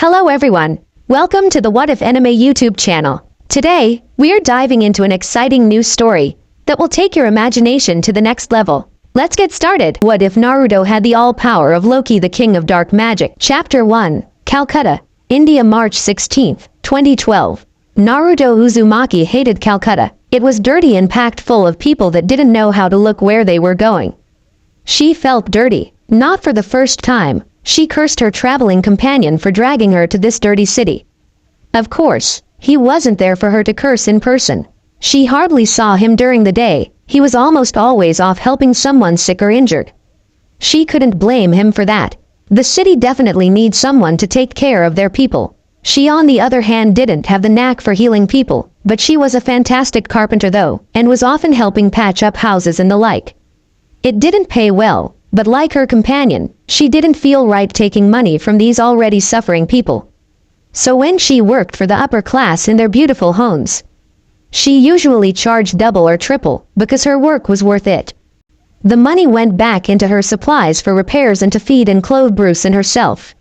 Hello everyone. Welcome to the What If Anime YouTube channel. Today, we're diving into an exciting new story that will take your imagination to the next level. Let's get started. What if Naruto had the all-power of Loki, the king of dark magic? Chapter 1. Calcutta, India, March 16, 2012. Naruto Uzumaki hated Calcutta. It was dirty and packed full of people that didn't know how to look where they were going. She felt dirty, not for the first time. She cursed her traveling companion for dragging her to this dirty city. Of course, he wasn't there for her to curse in person. She hardly saw him during the day. He was almost always off helping someone sick or injured. She couldn't blame him for that. The city definitely needs someone to take care of their people. She, on the other hand, didn't have the knack for healing people, but she was a fantastic carpenter though, and was often helping patch up houses and the like. It didn't pay well, but like her companion, she didn't feel right taking money from these already suffering people. So when she worked for the upper class in their beautiful homes, she usually charged double or triple, because her work was worth it. The money went back into her supplies for repairs and to feed and clothe Bruce and herself.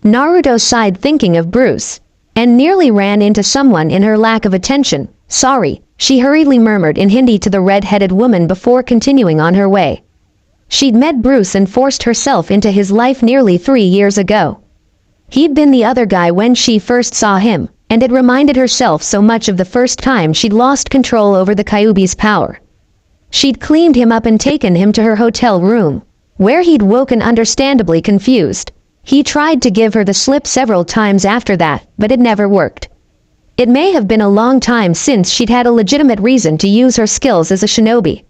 Naruto sighed thinking of Bruce, and nearly ran into someone in her lack of attention. Sorry, she hurriedly murmured in Hindi to the red-headed woman before continuing on her way. She'd met Bruce and forced herself into his life nearly 3 years ago. He'd been the other guy when she first saw him, and it reminded herself so much of the first time she'd lost control over the Kyuubi's power. She'd cleaned him up and taken him to her hotel room, where he'd woken understandably confused. He tried to give her the slip several times after that, but it never worked. It may have been a long time since she'd had a legitimate reason to use her skills as a shinobi.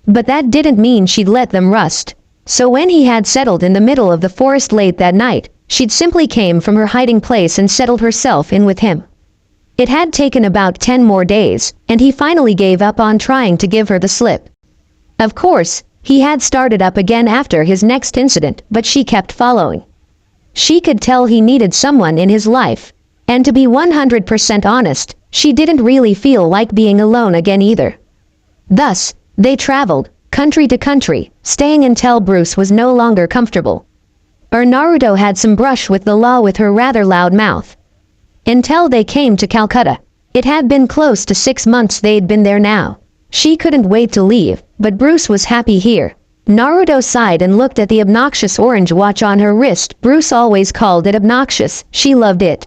But that didn't mean she'd let them rust. So when he had settled in the middle of the forest late that night, she'd simply came from her hiding place and settled herself in with him. It had taken about 10 more days, and he finally gave up on trying to give her the slip. Of course, he had started up again after his next incident, but she kept following. She could tell he needed someone in his life, and to be 100% honest, she didn't really feel like being alone again either. Thus, they traveled, country to country, staying until Bruce was no longer comfortable. Or Naruto had some brush with the law with her rather loud mouth. Until they came to Calcutta. It had been close to 6 months they'd been there now. She couldn't wait to leave, but Bruce was happy here. Naruto sighed and looked at the obnoxious orange watch on her wrist. Bruce always called it obnoxious. She loved it.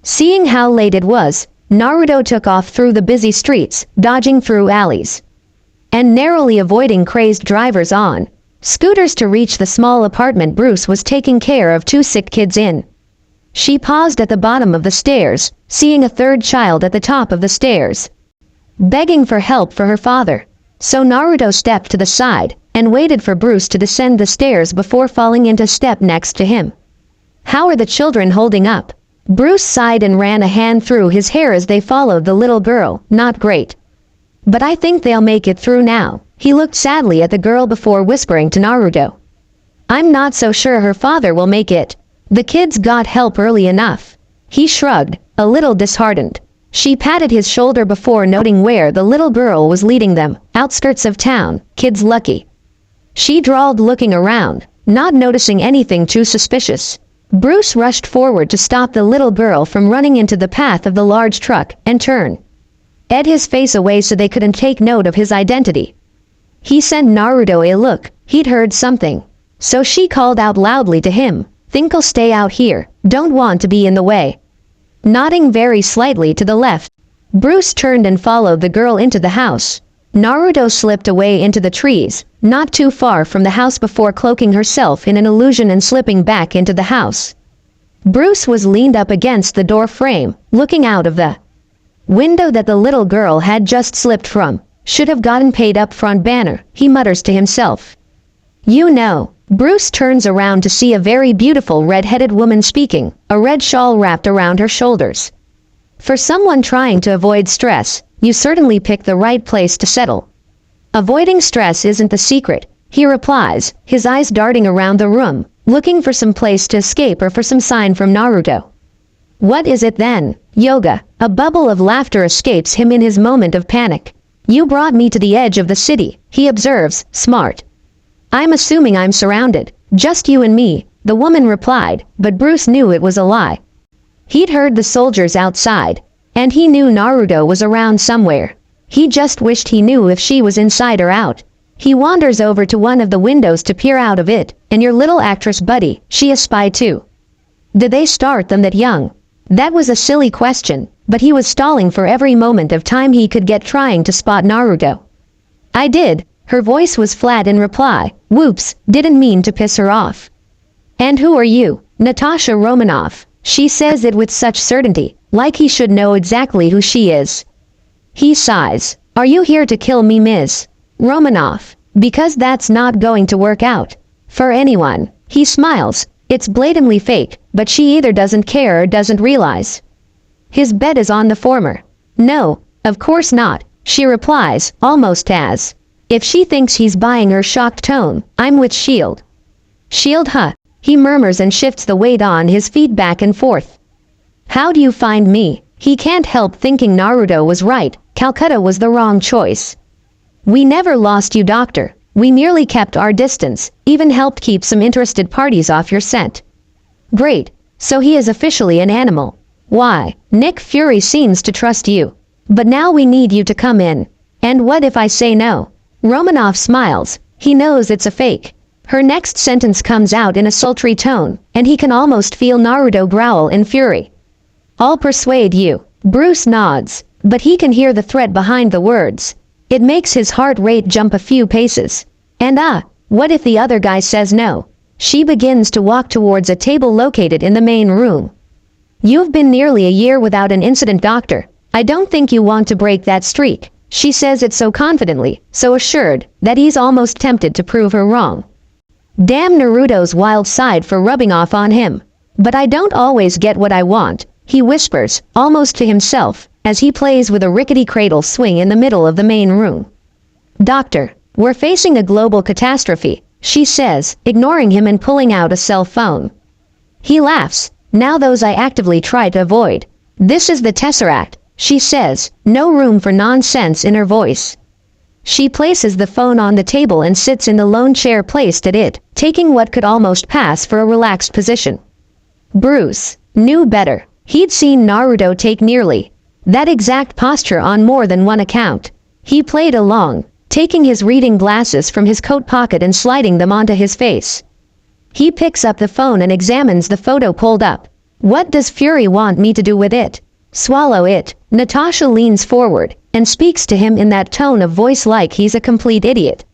Seeing how late it was, Naruto took off through the busy streets, dodging through alleys, and narrowly avoiding crazed drivers on scooters to reach the small apartment Bruce was taking care of 2 sick kids in. She paused at the bottom of the stairs, seeing a third child at the top of the stairs, begging for help for her father. So Naruto stepped to the side and waited for Bruce to descend the stairs before falling into step next to him. How are the children holding up? Bruce sighed and ran a hand through his hair as they followed the little girl. Not great. But I think they'll make it through now. He looked sadly at the girl before whispering to Naruto. I'm not so sure her father will make it. The kids got help early enough. He shrugged, a little disheartened. She patted his shoulder before noting where the little girl was leading them. Outskirts of town, kids lucky. She drawled, looking around, not noticing anything too suspicious. Bruce rushed forward to stop the little girl from running into the path of the large truck and turn his face away so they couldn't take note of his identity. He sent Naruto a look. He'd heard something. So she called out loudly to him, "Think I'll stay out here, don't want to be in the way." Nodding very slightly to the left, Bruce turned and followed the girl into the house. Naruto slipped away into the trees, not too far from the house before cloaking herself in an illusion and slipping back into the house. Bruce was leaned up against the door frame, looking out of the window that the little girl had just slipped from. Should have gotten paid up front banner, he mutters to himself. You know. Bruce turns around to see a very beautiful red-headed woman speaking, a red shawl wrapped around her shoulders. For someone trying to avoid stress, you certainly picked the right place to settle. Avoiding stress isn't the secret, he replies, his eyes darting around the room, looking for some place to escape or for some sign from Naruto. What is it then? Yoga. A bubble of laughter escapes him in his moment of panic. You brought me to the edge of the city, he observes, smart. I'm assuming I'm surrounded. Just you and me, the woman replied, but Bruce knew it was a lie. He'd heard the soldiers outside, and he knew Naruto was around somewhere. He just wished he knew if she was inside or out. He wanders over to one of the windows to peer out of it, and your little actress buddy, she a spy too. Did they start them that young? That was a silly question, but he was stalling for every moment of time he could get trying to spot Naruto. I did. Her voice was flat in reply. Whoops, didn't mean to piss her off. And who are you? Natasha Romanoff. She says it with such certainty, like he should know exactly who she is. He sighs. Are you here to kill me, Ms. Romanoff? Because that's not going to work out. For anyone. He smiles. It's blatantly fake, but she either doesn't care or doesn't realize. His bet is on the former. No, of course not, she replies, almost as if she thinks he's buying her shocked tone. I'm with S.H.I.E.L.D. S.H.I.E.L.D., huh? He murmurs and shifts the weight on his feet back and forth. How do you find me? He can't help thinking Naruto was right. Calcutta was the wrong choice. We never lost you, doctor. We merely kept our distance, even helped keep some interested parties off your scent. Great, so he is officially an animal. Why, Nick Fury seems to trust you. But now we need you to come in. And what if I say no? Romanoff smiles. He knows it's a fake. Her next sentence comes out in a sultry tone, and he can almost feel Naruto growl in fury. I'll persuade you. Bruce nods, but he can hear the threat behind the words. It makes his heart rate jump a few paces. And what if the other guy says no? She begins to walk towards a table located in the main room. You've been nearly a year without an incident, doctor. I don't think you want to break that streak. She says it so confidently, so assured, that he's almost tempted to prove her wrong. Damn Naruto's wild side for rubbing off on him. But I don't always get what I want, he whispers, almost to himself, as he plays with a rickety cradle swing in the middle of the main room. Doctor, we're facing a global catastrophe, she says, ignoring him and pulling out a cell phone. He laughs. Now those I actively try to avoid. This is the Tesseract, she says, no room for nonsense in her voice. She places the phone on the table and sits in the lone chair placed at it, taking what could almost pass for a relaxed position. Bruce knew better. He'd seen Naruto take nearly that exact posture on more than one account. He played along, taking his reading glasses from his coat pocket and sliding them onto his face. He picks up the phone and examines the photo pulled up. What does Fury want me to do with it? Swallow it. Natasha leans forward and speaks to him in that tone of voice like he's a complete idiot.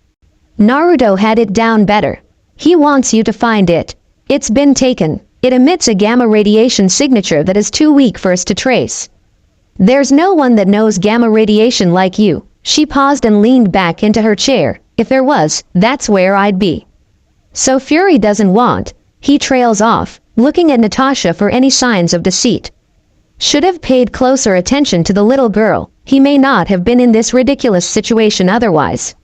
Naruto had it down better. He wants you to find it. It's been taken. It emits a gamma radiation signature that is too weak for us to trace. There's no one that knows gamma radiation like you. She paused and leaned back into her chair. If there was, that's where I'd be. So Fury doesn't want. He trails off, looking at Natasha for any signs of deceit. Should have paid closer attention to the little girl. He may not have been in this ridiculous situation otherwise.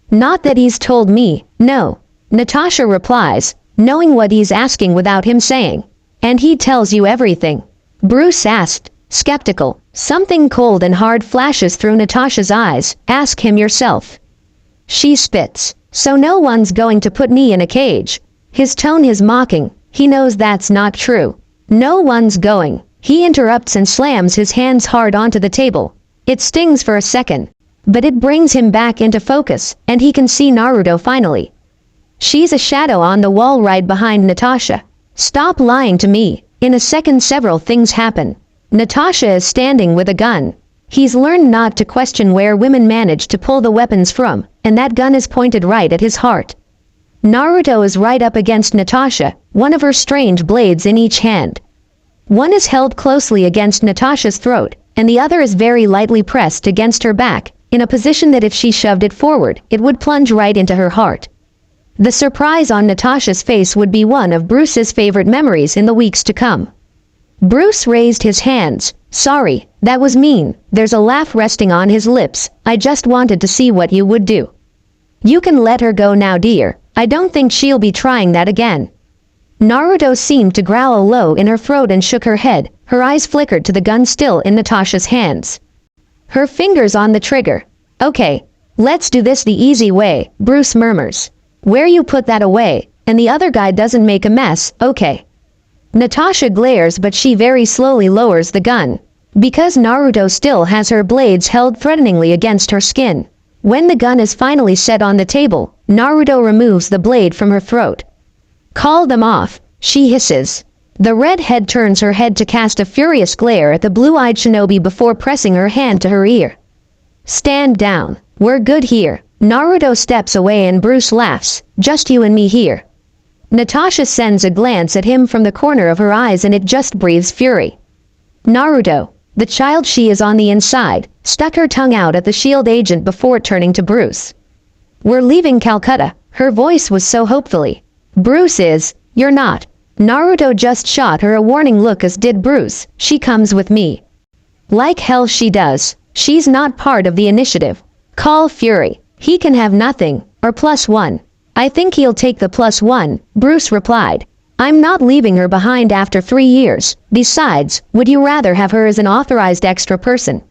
Not that he's told me, no. Natasha replies, knowing what he's asking without him saying. And he tells you everything. Bruce asked, skeptical. Something cold and hard flashes through Natasha's eyes. Ask him yourself. She spits. So no one's going to put me in a cage. His tone is mocking. He knows that's not true. No one's going. He interrupts and slams his hands hard onto the table. It stings for a second, but it brings him back into focus, and he can see Naruto finally. She's a shadow on the wall right behind Natasha. Stop lying to me. In a second several things happen. Natasha is standing with a gun. He's learned not to question where women manage to pull the weapons from, and that gun is pointed right at his heart. Naruto is right up against Natasha, one of her strange blades in each hand. One is held closely against Natasha's throat, and the other is very lightly pressed against her back, in a position that if she shoved it forward, it would plunge right into her heart. The surprise on Natasha's face would be one of Bruce's favorite memories in the weeks to come. Bruce raised his hands. Sorry, that was mean. There's a laugh resting on his lips. I just wanted to see what you would do. You can let her go now, dear. I don't think she'll be trying that again. Naruto seemed to growl low in her throat and shook her head. Her eyes flickered to the gun still in Natasha's hands. Her fingers on the trigger. Okay, let's do this the easy way, Bruce murmurs. Where you put that away, and the other guy doesn't make a mess, okay. Natasha glares, but she very slowly lowers the gun, because Naruto still has her blades held threateningly against her skin. When the gun is finally set on the table, Naruto removes the blade from her throat. "Call them off," she hisses. The redhead turns her head to cast a furious glare at the blue-eyed shinobi before pressing her hand to her ear. "Stand down. We're good here." Naruto steps away and Bruce laughs. "Just you and me here." Natasha sends a glance at him from the corner of her eyes and it just breathes fury. Naruto, the child she is on the inside, stuck her tongue out at the shield agent before turning to Bruce. "We're leaving Calcutta," her voice was so hopefully. Bruce is, "You're not." Naruto just shot her a warning look, as did Bruce. "She comes with me." Like hell she does. She's not part of the initiative. Call Fury. He can have nothing, or +1. "I think he'll take the +1, Bruce replied. "I'm not leaving her behind after 3 years. Besides, would you rather have her as an authorized extra person,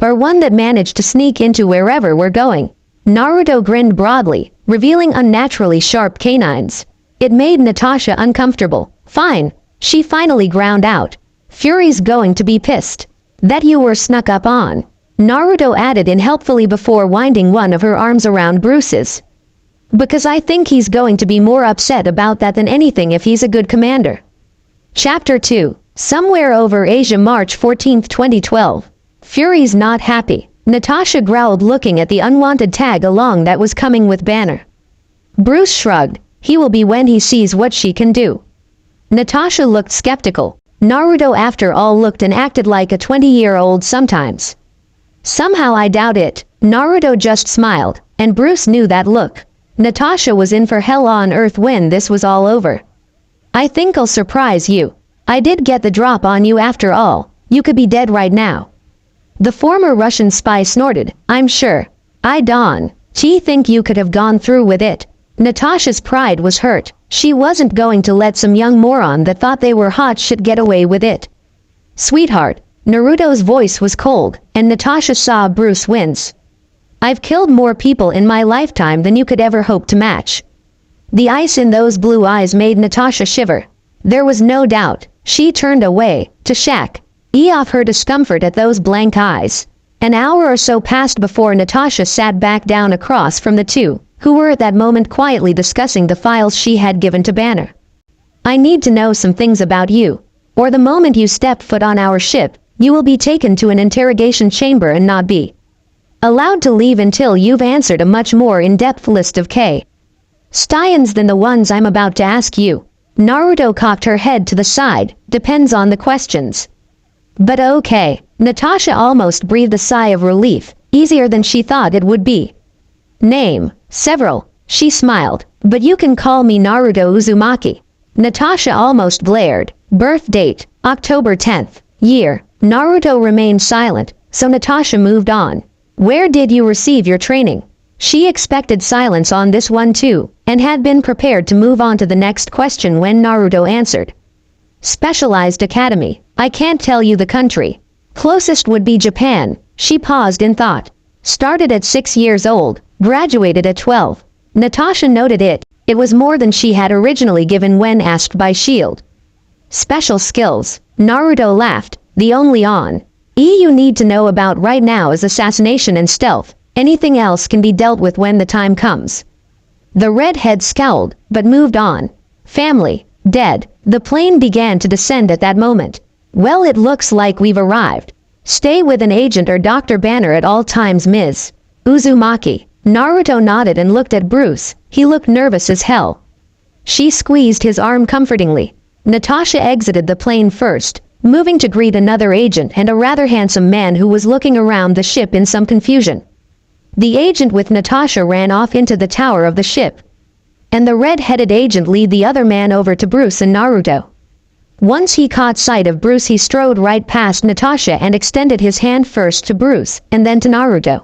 or one that managed to sneak into wherever we're going?" Naruto grinned broadly, revealing unnaturally sharp canines. It made Natasha uncomfortable. "Fine," she finally ground out. "Fury's going to be pissed that you were snuck up on," Naruto added in helpfully before winding one of her arms around Bruce's. "Because I think he's going to be more upset about that than anything if he's a good commander." Chapter 2. Somewhere over Asia, March 14, 2012. Fury's not happy. Natasha growled, looking at the unwanted tag along that was coming with Banner. Bruce shrugged. He will be when he sees what she can do. Natasha looked skeptical. Naruto, after all, looked and acted like a 20-year-old sometimes. "Somehow I doubt it." Naruto just smiled, and Bruce knew that look. Natasha was in for hell on earth when this was all over. "I think I'll surprise you. I did get the drop on you after all. You could be dead right now." The former Russian spy snorted. "I'm sure. I don't think you could have gone through with it." Natasha's pride was hurt. She wasn't going to let some young moron that thought they were hot shit get away with it. "Sweetheart," Naruto's voice was cold, and Natasha saw Bruce wince. "I've killed more people in my lifetime than you could ever hope to match." The ice in those blue eyes made Natasha shiver. There was no doubt. She turned away, to shack off her discomfort at those blank eyes. An hour or so passed before Natasha sat back down across from the two, who were at that moment quietly discussing the files she had given to Banner. "I need to know some things about you, or the moment you step foot on our ship, you will be taken to an interrogation chamber and not be allowed to leave until you've answered a much more in-depth list of questions than the ones I'm about to ask you." Naruto cocked her head to the side. "Depends on the questions. But okay." Natasha almost breathed a sigh of relief, easier than she thought it would be. "Name?" "Several." She smiled. "But you can call me Naruto Uzumaki." Natasha almost blared. "Birth date?" "October 10th. Year?" Naruto remained silent, so Natasha moved on. "Where did you receive your training?" She expected silence on this one too, and had been prepared to move on to the next question when Naruto answered. "Specialized academy. I can't tell you the country. Closest would be Japan." She paused in thought. "Started at 6 years old, graduated at 12. Natasha noted it. It was more than she had originally given when asked by S.H.I.E.L.D. "Special skills." Naruto laughed. "The only you need to know about right now is assassination and stealth. Anything else can be dealt with when the time comes." The redhead scowled, but moved on. "Family, dead." The plane began to descend at that moment. "Well, it looks like we've arrived. Stay with an agent or Dr. Banner at all times, Ms. Uzumaki." Naruto nodded and looked at Bruce. He looked nervous as hell. She squeezed his arm comfortingly. Natasha exited the plane first, moving to greet another agent and a rather handsome man who was looking around the ship in some confusion. The agent with Natasha ran off into the tower of the ship, and the red-headed agent led the other man over to Bruce and Naruto. Once he caught sight of Bruce, he strode right past Natasha and extended his hand first to Bruce and then to Naruto.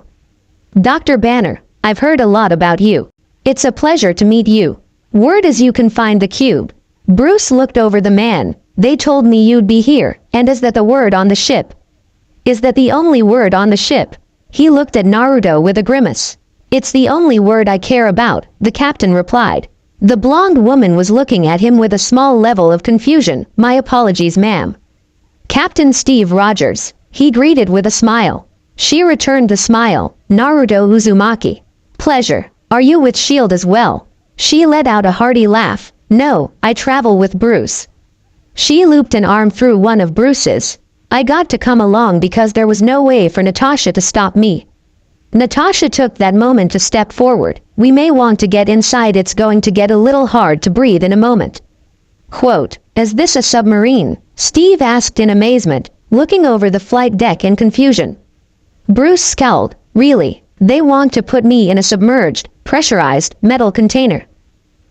"Dr. Banner, I've heard a lot about you. It's a pleasure to meet you. Word is you can find the cube." Bruce looked over the man. "They told me you'd be here, and is that the word on the ship?" "Is that the only word on the ship?" He looked at Naruto with a grimace. "It's the only word I care about," the captain replied. The blonde woman was looking at him with a small level of confusion. "My apologies, ma'am." "Captain Steve Rogers," he greeted with a smile. She returned the smile. "Naruto Uzumaki." "Pleasure. Are you with S.H.I.E.L.D. as well?" She let out a hearty laugh. "No, I travel with Bruce." She looped an arm through one of Bruce's. "I got to come along because there was no way for Natasha to stop me." Natasha took that moment to step forward. "We may want to get inside, it's going to get a little hard to breathe in a moment." Quote, "Is this a submarine?" Steve asked in amazement, looking over the flight deck in confusion. Bruce scowled. "Really? They want to put me in a submerged, pressurized, metal container."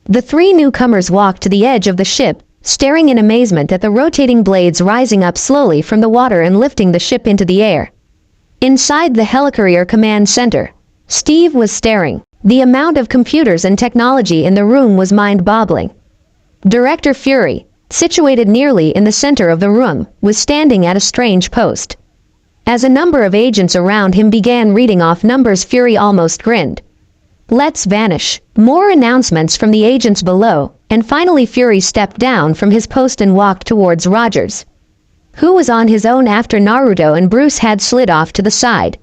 The three newcomers walked to the edge of the ship, staring in amazement at the rotating blades rising up slowly from the water and lifting the ship into the air. Inside the helicarrier command center, Steve was staring. The amount of computers and technology in the room was mind-boggling. Director Fury, situated nearly in the center of the room, was standing at a strange post. As a number of agents around him began reading off numbers, Fury almost grinned. "Let's vanish." More announcements from the agents below, and finally Fury stepped down from his post and walked towards Rogers, who was on his own after Naruto and Bruce had slid off to the side.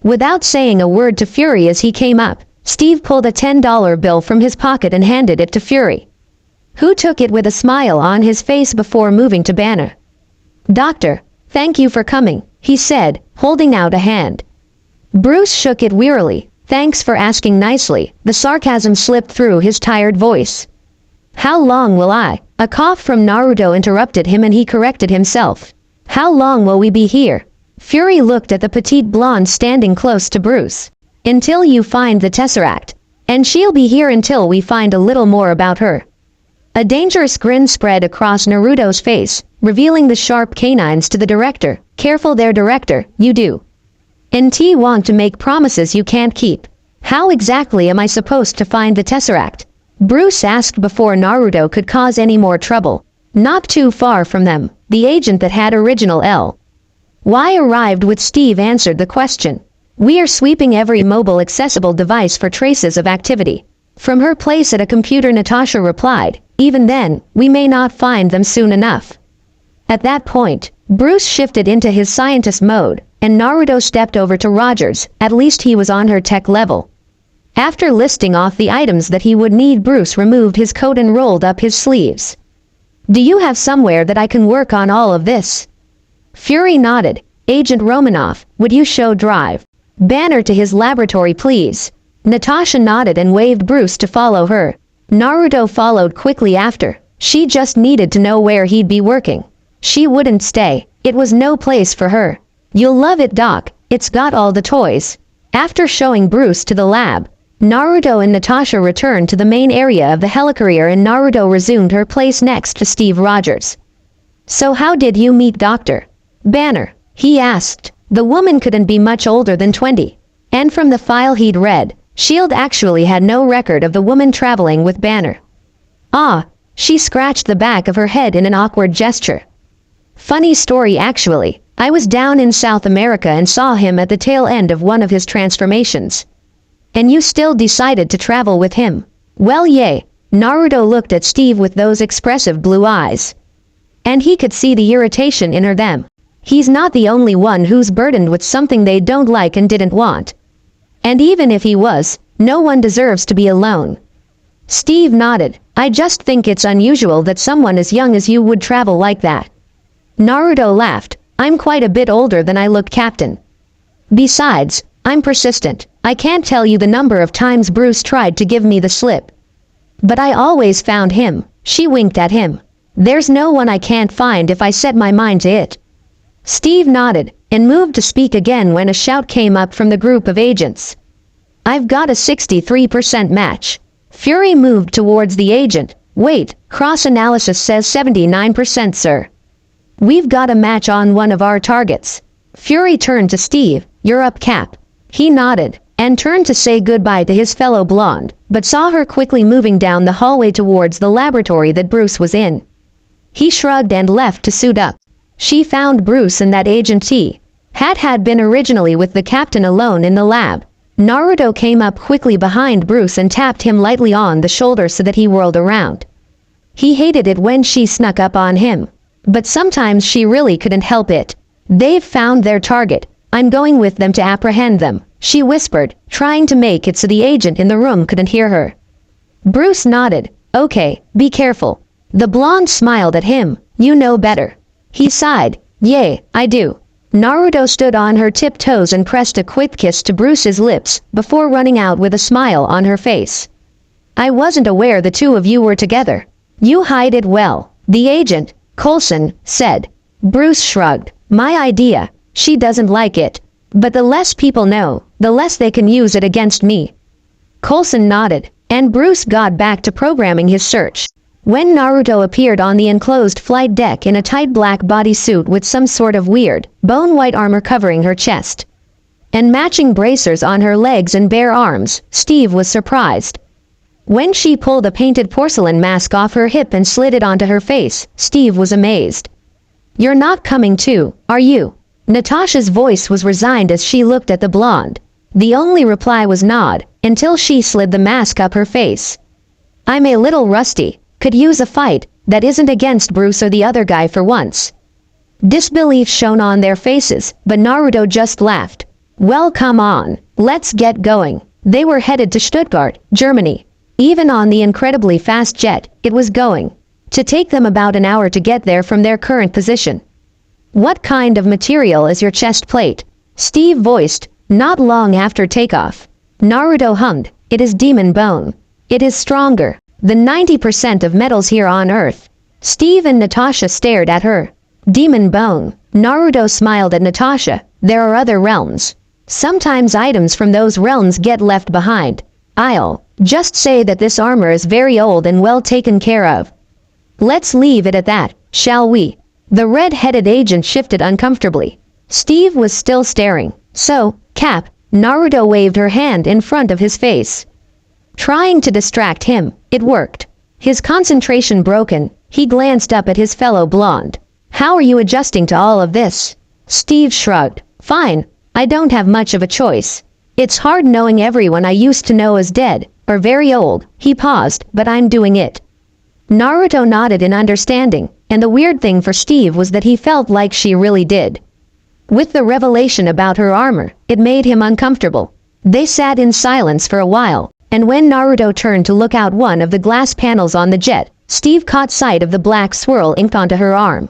Without saying a word to Fury as he came up, Steve pulled a $10 bill from his pocket and handed it to Fury, who took it with a smile on his face before moving to Banner. "Doctor, thank you for coming," he said, holding out a hand. Bruce shook it wearily. "Thanks for asking nicely." The sarcasm slipped through his tired voice. "How long will I?" A cough from Naruto interrupted him and he corrected himself. "How long will we be here?" Fury looked at the petite blonde standing close to Bruce. "Until you find the Tesseract. And she'll be here until we find a little more about her." A dangerous grin spread across Naruto's face, revealing the sharp canines to the director. "Careful there, director, you do. NT want to make promises you can't keep." "How exactly am I supposed to find the Tesseract?" Bruce asked before Naruto could cause any more trouble. "Not too far from them." The agent that had original L.Y. arrived with Steve answered the question. "We are sweeping every mobile accessible device for traces of activity." From her place at a computer, Natasha replied, "Even then, we may not find them soon enough." At that point, Bruce shifted into his scientist mode, and Naruto stepped over to Rogers. At least he was on her tech level. After listing off the items that he would need, Bruce removed his coat and rolled up his sleeves. "Do you have somewhere that I can work on all of this?" Fury nodded. "Agent Romanoff, would you show drive Banner to his laboratory, please?" Natasha nodded and waved Bruce to follow her. Naruto followed quickly after. She just needed to know where he'd be working. She wouldn't stay. It was no place for her. "You'll love it, Doc. It's got all the toys." After showing Bruce to the lab, Naruto and Natasha returned to the main area of the helicarrier and Naruto resumed her place next to Steve Rogers. "So how did you meet Dr. Banner?" he asked. The woman couldn't be much older than 20. And from the file he'd read, S.H.I.E.L.D. actually had no record of the woman traveling with Banner. "Ah," she scratched the back of her head in an awkward gesture. "Funny story actually. I was down in South America and saw him at the tail end of one of his transformations." "And you still decided to travel with him?" "Well, yay." Naruto looked at Steve with those expressive blue eyes. And he could see the irritation in them. He's not the only one who's burdened with something they don't like and didn't want. And even if he was, no one deserves to be alone. Steve nodded. "I just think it's unusual that someone as young as you would travel like that." Naruto laughed. "I'm quite a bit older than I look, Captain. Besides, I'm persistent. I can't tell you the number of times Bruce tried to give me the slip. But I always found him." She winked at him. "There's no one I can't find if I set my mind to it." Steve nodded, and moved to speak again when a shout came up from the group of agents. "I've got a 63% match." Fury moved towards the agent. "Wait, cross-analysis says 79%, sir. We've got a match on one of our targets." Fury turned to Steve. "You're up, Cap." He nodded, and turned to say goodbye to his fellow blonde, but saw her quickly moving down the hallway towards the laboratory that Bruce was in. He shrugged and left to suit up. She found Bruce and that Agent T had been originally with the captain alone in the lab. Naruto came up quickly behind Bruce and tapped him lightly on the shoulder so that he whirled around. He hated it when she snuck up on him, but sometimes she really couldn't help it. They've found their target. I'm going with them to apprehend them, she whispered, trying to make it so the agent in the room couldn't hear her. Bruce nodded. Okay, be careful. The blonde smiled at him. You know better. He sighed. Yay, I do. Naruto stood on her tiptoes and pressed a quick kiss to Bruce's lips before running out with a smile on her face. I wasn't aware the two of you were together. You hide it well, the agent, Coulson, said. Bruce shrugged. My idea. She doesn't like it. But the less people know, the less they can use it against me. Coulson nodded, and Bruce got back to programming his search. When Naruto appeared on the enclosed flight deck in a tight black bodysuit with some sort of weird, bone-white armor covering her chest, and matching bracers on her legs and bare arms, Steve was surprised. When she pulled a painted porcelain mask off her hip and slid it onto her face, Steve was amazed. You're not coming too, are you? Natasha's voice was resigned as she looked at the blonde. The only reply was nod, until she slid the mask up her face. I'm a little rusty. Could use a fight that isn't against Bruce or the other guy for once. Disbelief shone on their faces, but Naruto just laughed. Well, come on, let's get going. They were headed to Stuttgart, Germany. Even on the incredibly fast jet, it was going to take them about an hour to get there from their current position. What kind of material is your chest plate? Steve voiced, not long after takeoff. Naruto hummed, it is demon bone. It is stronger than 90% of metals here on Earth. Steve and Natasha stared at her. Demon bone. Naruto smiled at Natasha. There are other realms. Sometimes items from those realms get left behind. I'll just say that this armor is very old and well taken care of. Let's leave it at that, shall we? The red-headed agent shifted uncomfortably. Steve was still staring. So, Cap, Naruto waved her hand in front of his face. Trying to distract him, it worked. His concentration broken, he glanced up at his fellow blonde. How are you adjusting to all of this? Steve shrugged. Fine, I don't have much of a choice. It's hard knowing everyone I used to know is dead, or very old. He paused, but I'm doing it. Naruto nodded in understanding, and the weird thing for Steve was that he felt like she really did. With the revelation about her armor, it made him uncomfortable. They sat in silence for a while, and when Naruto turned to look out one of the glass panels on the jet, Steve caught sight of the black swirl inked onto her arm.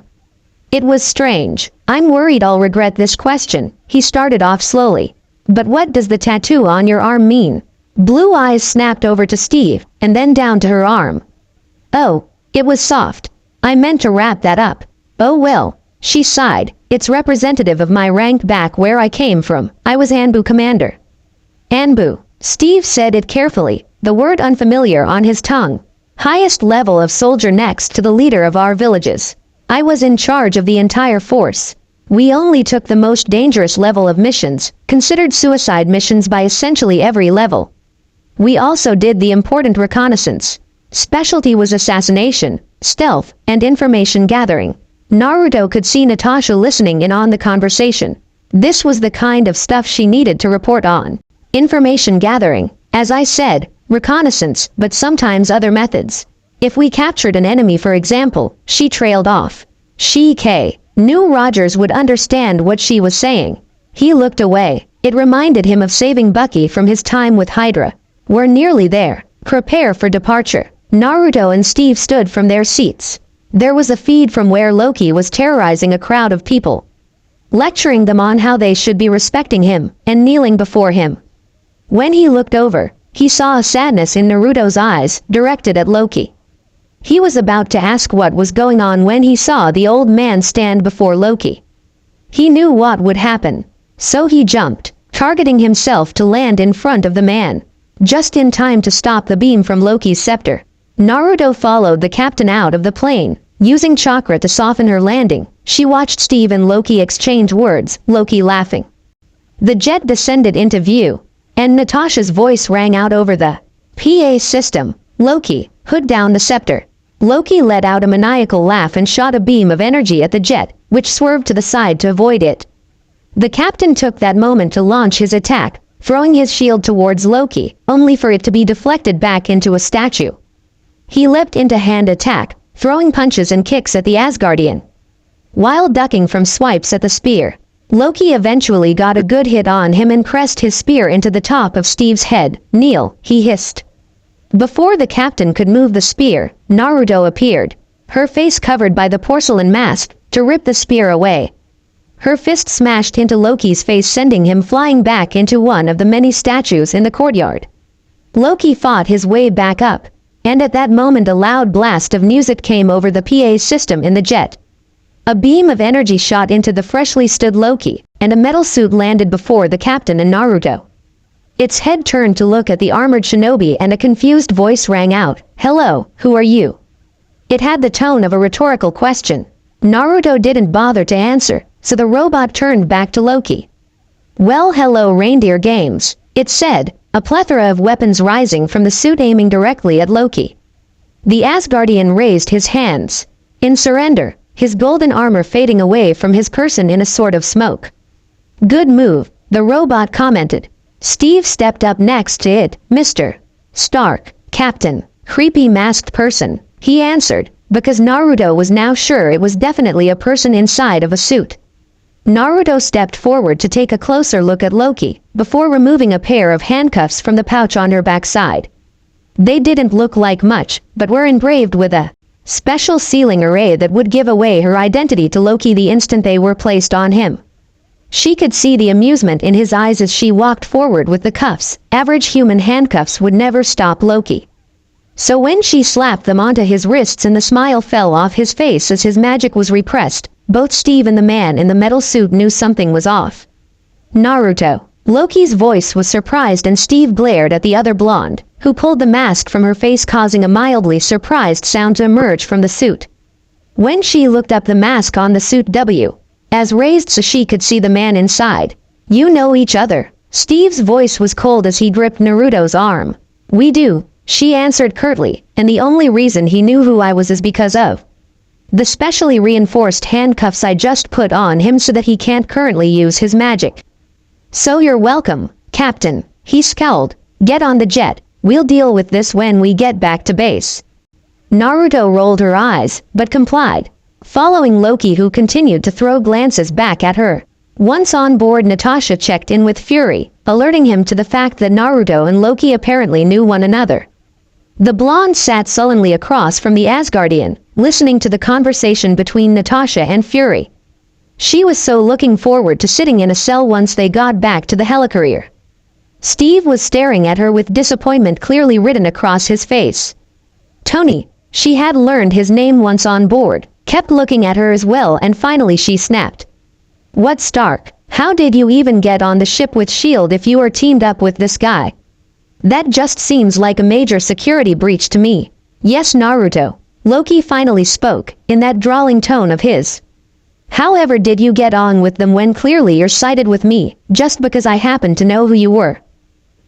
It was strange. I'm worried I'll regret this question, he started off slowly. But what does the tattoo on your arm mean? Blue eyes snapped over to Steve, and then down to her arm. Oh, it was soft. I meant to wrap that up. Oh well, she sighed. It's representative of my rank back where I came from. I was Anbu commander. Anbu. Steve said it carefully, the word unfamiliar on his tongue. Highest level of soldier next to the leader of our villages. I was in charge of the entire force. We only took the most dangerous level of missions, considered suicide missions by essentially every level. We also did the important reconnaissance. Specialty was assassination, stealth, and information gathering. Naruto could see Natasha listening in on the conversation. This was the kind of stuff she needed to report on. Information gathering, as I said, reconnaissance, but sometimes other methods. If we captured an enemy, for example, she trailed off. She knew Rogers would understand what she was saying. He looked away. It reminded him of saving Bucky from his time with Hydra. We're nearly there. Prepare for departure. Naruto and Steve stood from their seats. There was a feed from where Loki was terrorizing a crowd of people, lecturing them on how they should be respecting him and kneeling before him. When he looked over, he saw a sadness in Naruto's eyes, directed at Loki. He was about to ask what was going on when he saw the old man stand before Loki. He knew what would happen, so he jumped, targeting himself to land in front of the man, just in time to stop the beam from Loki's scepter. Naruto followed the captain out of the plane, using chakra to soften her landing. She watched Steve and Loki exchange words, Loki laughing. The jet descended into view, and Natasha's voice rang out over the PA system. Loki, hood down the scepter. Loki let out a maniacal laugh and shot a beam of energy at the jet, which swerved to the side to avoid it. The captain took that moment to launch his attack, throwing his shield towards Loki, only for it to be deflected back into a statue. He leapt into hand attack, throwing punches and kicks at the Asgardian. While ducking from swipes at the spear, Loki eventually got a good hit on him and pressed his spear into the top of Steve's head. "Kneel," he hissed. Before the captain could move the spear, Naruto appeared, her face covered by the porcelain mask, to rip the spear away. Her fist smashed into Loki's face, sending him flying back into one of the many statues in the courtyard. Loki fought his way back up, and at that moment a loud blast of music came over the PA system in the jet. A beam of energy shot into the freshly stood Loki, and a metal suit landed before the captain and Naruto. Its head turned to look at the armored shinobi and a confused voice rang out, "Hello, who are you?" It had the tone of a rhetorical question. Naruto didn't bother to answer, so the robot turned back to Loki. "Well, hello Reindeer Games," it said, a plethora of weapons rising from the suit aiming directly at Loki. The Asgardian raised his hands in surrender, his golden armor fading away from his person in a sort of smoke. "Good move," the robot commented. Steve stepped up next to it. "Mr. Stark, Captain, creepy masked person," he answered, because Naruto was now sure it was definitely a person inside of a suit. Naruto stepped forward to take a closer look at Loki, before removing a pair of handcuffs from the pouch on her backside. They didn't look like much, but were engraved with a special sealing array that would give away her identity to Loki the instant they were placed on him. She could see the amusement in his eyes as she walked forward with the cuffs. Average human handcuffs would never stop Loki. So when she slapped them onto his wrists and the smile fell off his face as his magic was repressed, both Steve and the man in the metal suit knew something was off. "Naruto." Loki's voice was surprised and Steve glared at the other blonde, who pulled the mask from her face, causing a mildly surprised sound to emerge from the suit. When she looked up, the mask on the suit as raised so she could see the man inside. "You know each other." Steve's voice was cold as he gripped Naruto's arm. "We do," she answered curtly, "and the only reason he knew who I was is because of the specially reinforced handcuffs I just put on him so that he can't currently use his magic." "So you're welcome, Captain," he scowled. "Get on the jet. We'll deal with this when we get back to base." Naruto rolled her eyes, but complied, following Loki, who continued to throw glances back at her. Once on board, Natasha checked in with Fury, alerting him to the fact that Naruto and Loki apparently knew one another. The blonde sat sullenly across from the Asgardian, listening to the conversation between Natasha and Fury. She was so looking forward to sitting in a cell once they got back to the helicarrier. Steve was staring at her with disappointment clearly written across his face. Tony, she had learned his name once on board, kept looking at her as well, and finally she snapped. "What, Stark? How did you even get on the ship with S.H.I.E.L.D. if you are teamed up with this guy? That just seems like a major security breach to me." "Yes, Naruto," Loki finally spoke, in that drawling tone of his. "However did you get on with them when clearly you're sided with me, just because I happen to know who you were?"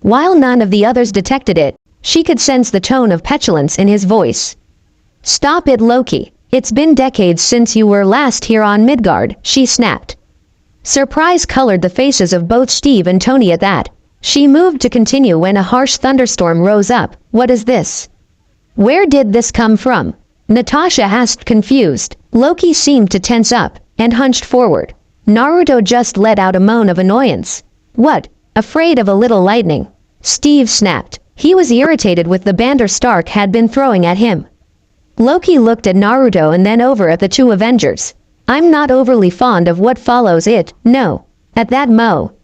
While none of the others detected it, she could sense the tone of petulance in his voice. "Stop it, Loki. It's been decades since you were last here on Midgard," she snapped. Surprise colored the faces of both Steve and Tony at that. She moved to continue when a harsh thunderstorm rose up. "What is this? Where did this come from?" Natasha asked, confused. Loki seemed to tense up, and hunched forward. Naruto just let out a moan of annoyance. "What? Afraid of a little lightning?" Steve snapped. He was irritated with the banter Stark had been throwing at him. Loki looked at Naruto and then over at the two Avengers. "I'm not overly fond of what follows it, no." At that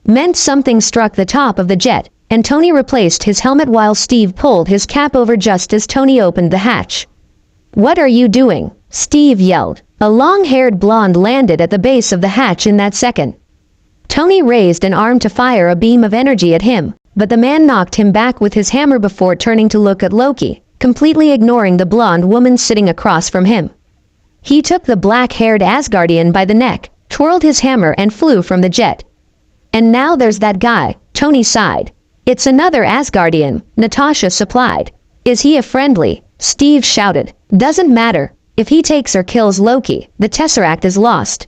meant something struck the top of the jet, and Tony replaced his helmet while Steve pulled his cap over just as Tony opened the hatch. "What are you doing?" Steve yelled. A long-haired blonde landed at the base of the hatch in that second. Tony raised an arm to fire a beam of energy at him, but the man knocked him back with his hammer before turning to look at Loki, completely ignoring the blonde woman sitting across from him. He took the black-haired Asgardian by the neck, twirled his hammer and flew from the jet. "And now there's that guy," Tony sighed. "It's another Asgardian," Natasha supplied. "Is he a friendly?" Steve shouted. "Doesn't matter. If he takes or kills Loki, the Tesseract is lost."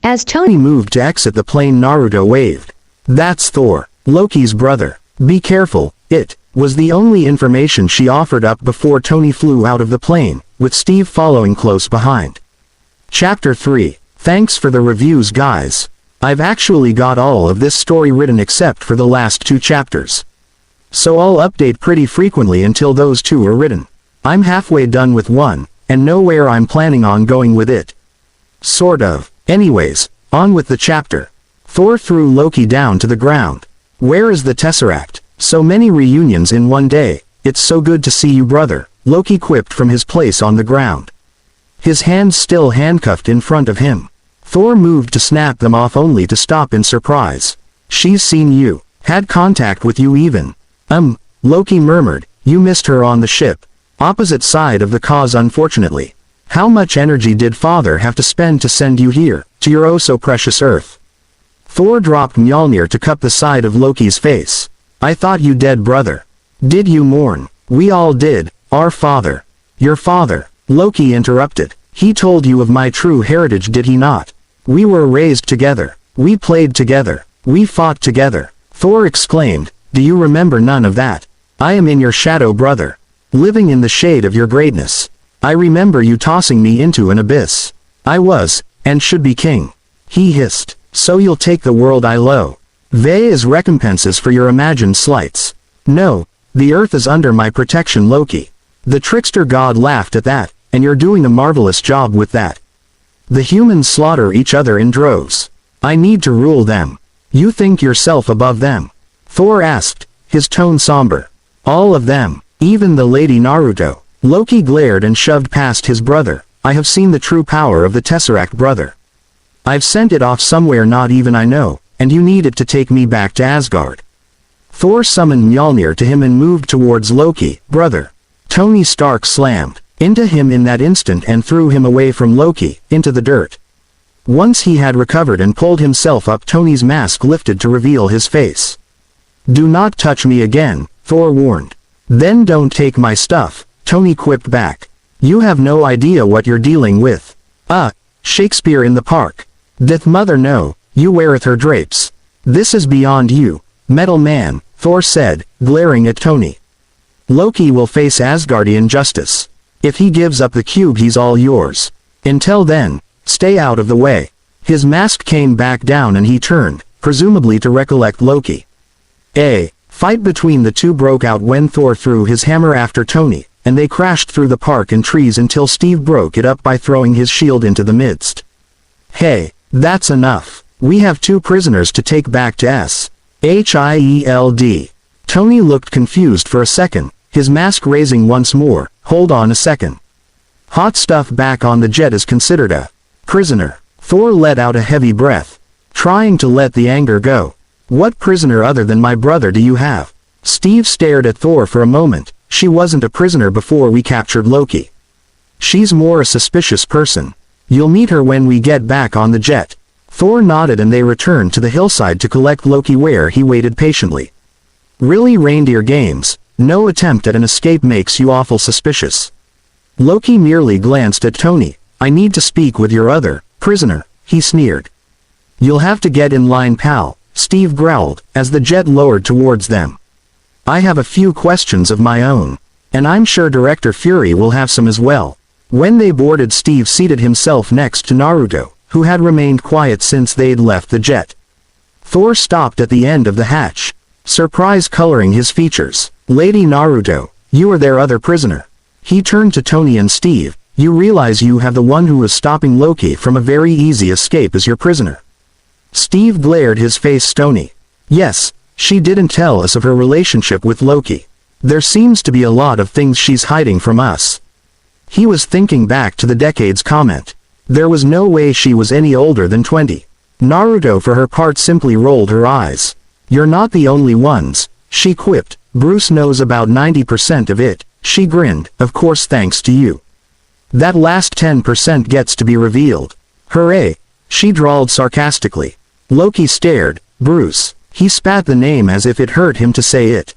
As Tony moved to exit the plane, Naruto waved. "That's Thor." Loki's brother. Be careful, it was the only information she offered up before Tony flew out of the plane, with Steve following close behind. Chapter 3. Thanks for the reviews, guys. I've actually got all of this story written except for the last 2 chapters. So I'll update pretty frequently until those 2 are written. I'm halfway done with 1, and know where I'm planning on going with it. Sort of. Anyways, on with the chapter. Thor threw Loki down to the ground. Where is the Tesseract? So many reunions in one day. It's so good to see you, brother, Loki quipped from his place on the ground. His hands still handcuffed in front of him. Thor moved to snap them off only to stop in surprise. She's seen you. Had contact with you even. Loki murmured, you missed her on the ship. Opposite side of the cause, unfortunately. How much energy did Father have to spend to send you here, to your oh-so-precious Earth? Thor dropped Mjolnir to cup the side of Loki's face. I thought you dead, brother. Did you mourn? We all did, our father. Your father, Loki interrupted. He told you of my true heritage, did he not? We were raised together. We played together. We fought together. Thor exclaimed, do you remember none of that? I am in your shadow, brother. Living in the shade of your greatness. I remember you tossing me into an abyss. I was, and should be king. He hissed. So you'll take the world I low. They as recompenses for your imagined slights. No, the earth is under my protection, Loki. The trickster god laughed at that, and you're doing a marvelous job with that. The humans slaughter each other in droves. I need to rule them. You think yourself above them? Thor asked, his tone somber. All of them, even the Lady Naruto. Loki glared and shoved past his brother. I have seen the true power of the Tesseract, brother. I've sent it off somewhere not even I know, and you need it to take me back to Asgard. Thor summoned Mjolnir to him and moved towards Loki. Brother. Tony Stark slammed into him in that instant and threw him away from Loki, into the dirt. Once he had recovered and pulled himself up, Tony's mask lifted to reveal his face. Do not touch me again, Thor warned. Then don't take my stuff, Tony quipped back. You have no idea what you're dealing with. Shakespeare in the park. Doth mother know, you weareth her drapes. This is beyond you, metal man, Thor said, glaring at Tony. Loki will face Asgardian justice. If he gives up the cube, he's all yours. Until then, stay out of the way. His mask came back down and he turned, presumably to recollect Loki. A fight between the two broke out when Thor threw his hammer after Tony, and they crashed through the park and trees until Steve broke it up by throwing his shield into the midst. Hey, that's enough. We have 2 prisoners to take back to Shield. Tony looked confused for a second, his mask raising once more. Hold on a second. Hot stuff back on the jet is considered a prisoner. Thor let out a heavy breath, trying to let the anger go. What prisoner other than my brother do you have? Steve stared at Thor for a moment. She wasn't a prisoner before we captured Loki. She's more a suspicious person. You'll meet her when we get back on the jet. Thor nodded and they returned to the hillside to collect Loki, where he waited patiently. Really, reindeer games? No attempt at an escape makes you awful suspicious. Loki merely glanced at Tony. I need to speak with your other prisoner, he sneered. You'll have to get in line, pal, Steve growled, as the jet lowered towards them. I have a few questions of my own. And I'm sure Director Fury will have some as well. When they boarded, Steve seated himself next to Naruto, who had remained quiet since they'd left the jet. Thor stopped at the end of the hatch, surprise coloring his features. Lady Naruto, you are their other prisoner. He turned to Tony and Steve. You realize you have the one who was stopping Loki from a very easy escape as your prisoner. Steve glared, his face stony. Yes, she didn't tell us of her relationship with Loki. There seems to be a lot of things she's hiding from us. He was thinking back to the decades comment. There was no way she was any older than 20. Naruto for her part simply rolled her eyes. You're not the only ones, she quipped. Bruce knows about 90% of it. She grinned. Of course, thanks to you. That last 10% gets to be revealed. Hooray, she drawled sarcastically. Loki stared. Bruce. He spat the name as if it hurt him to say it.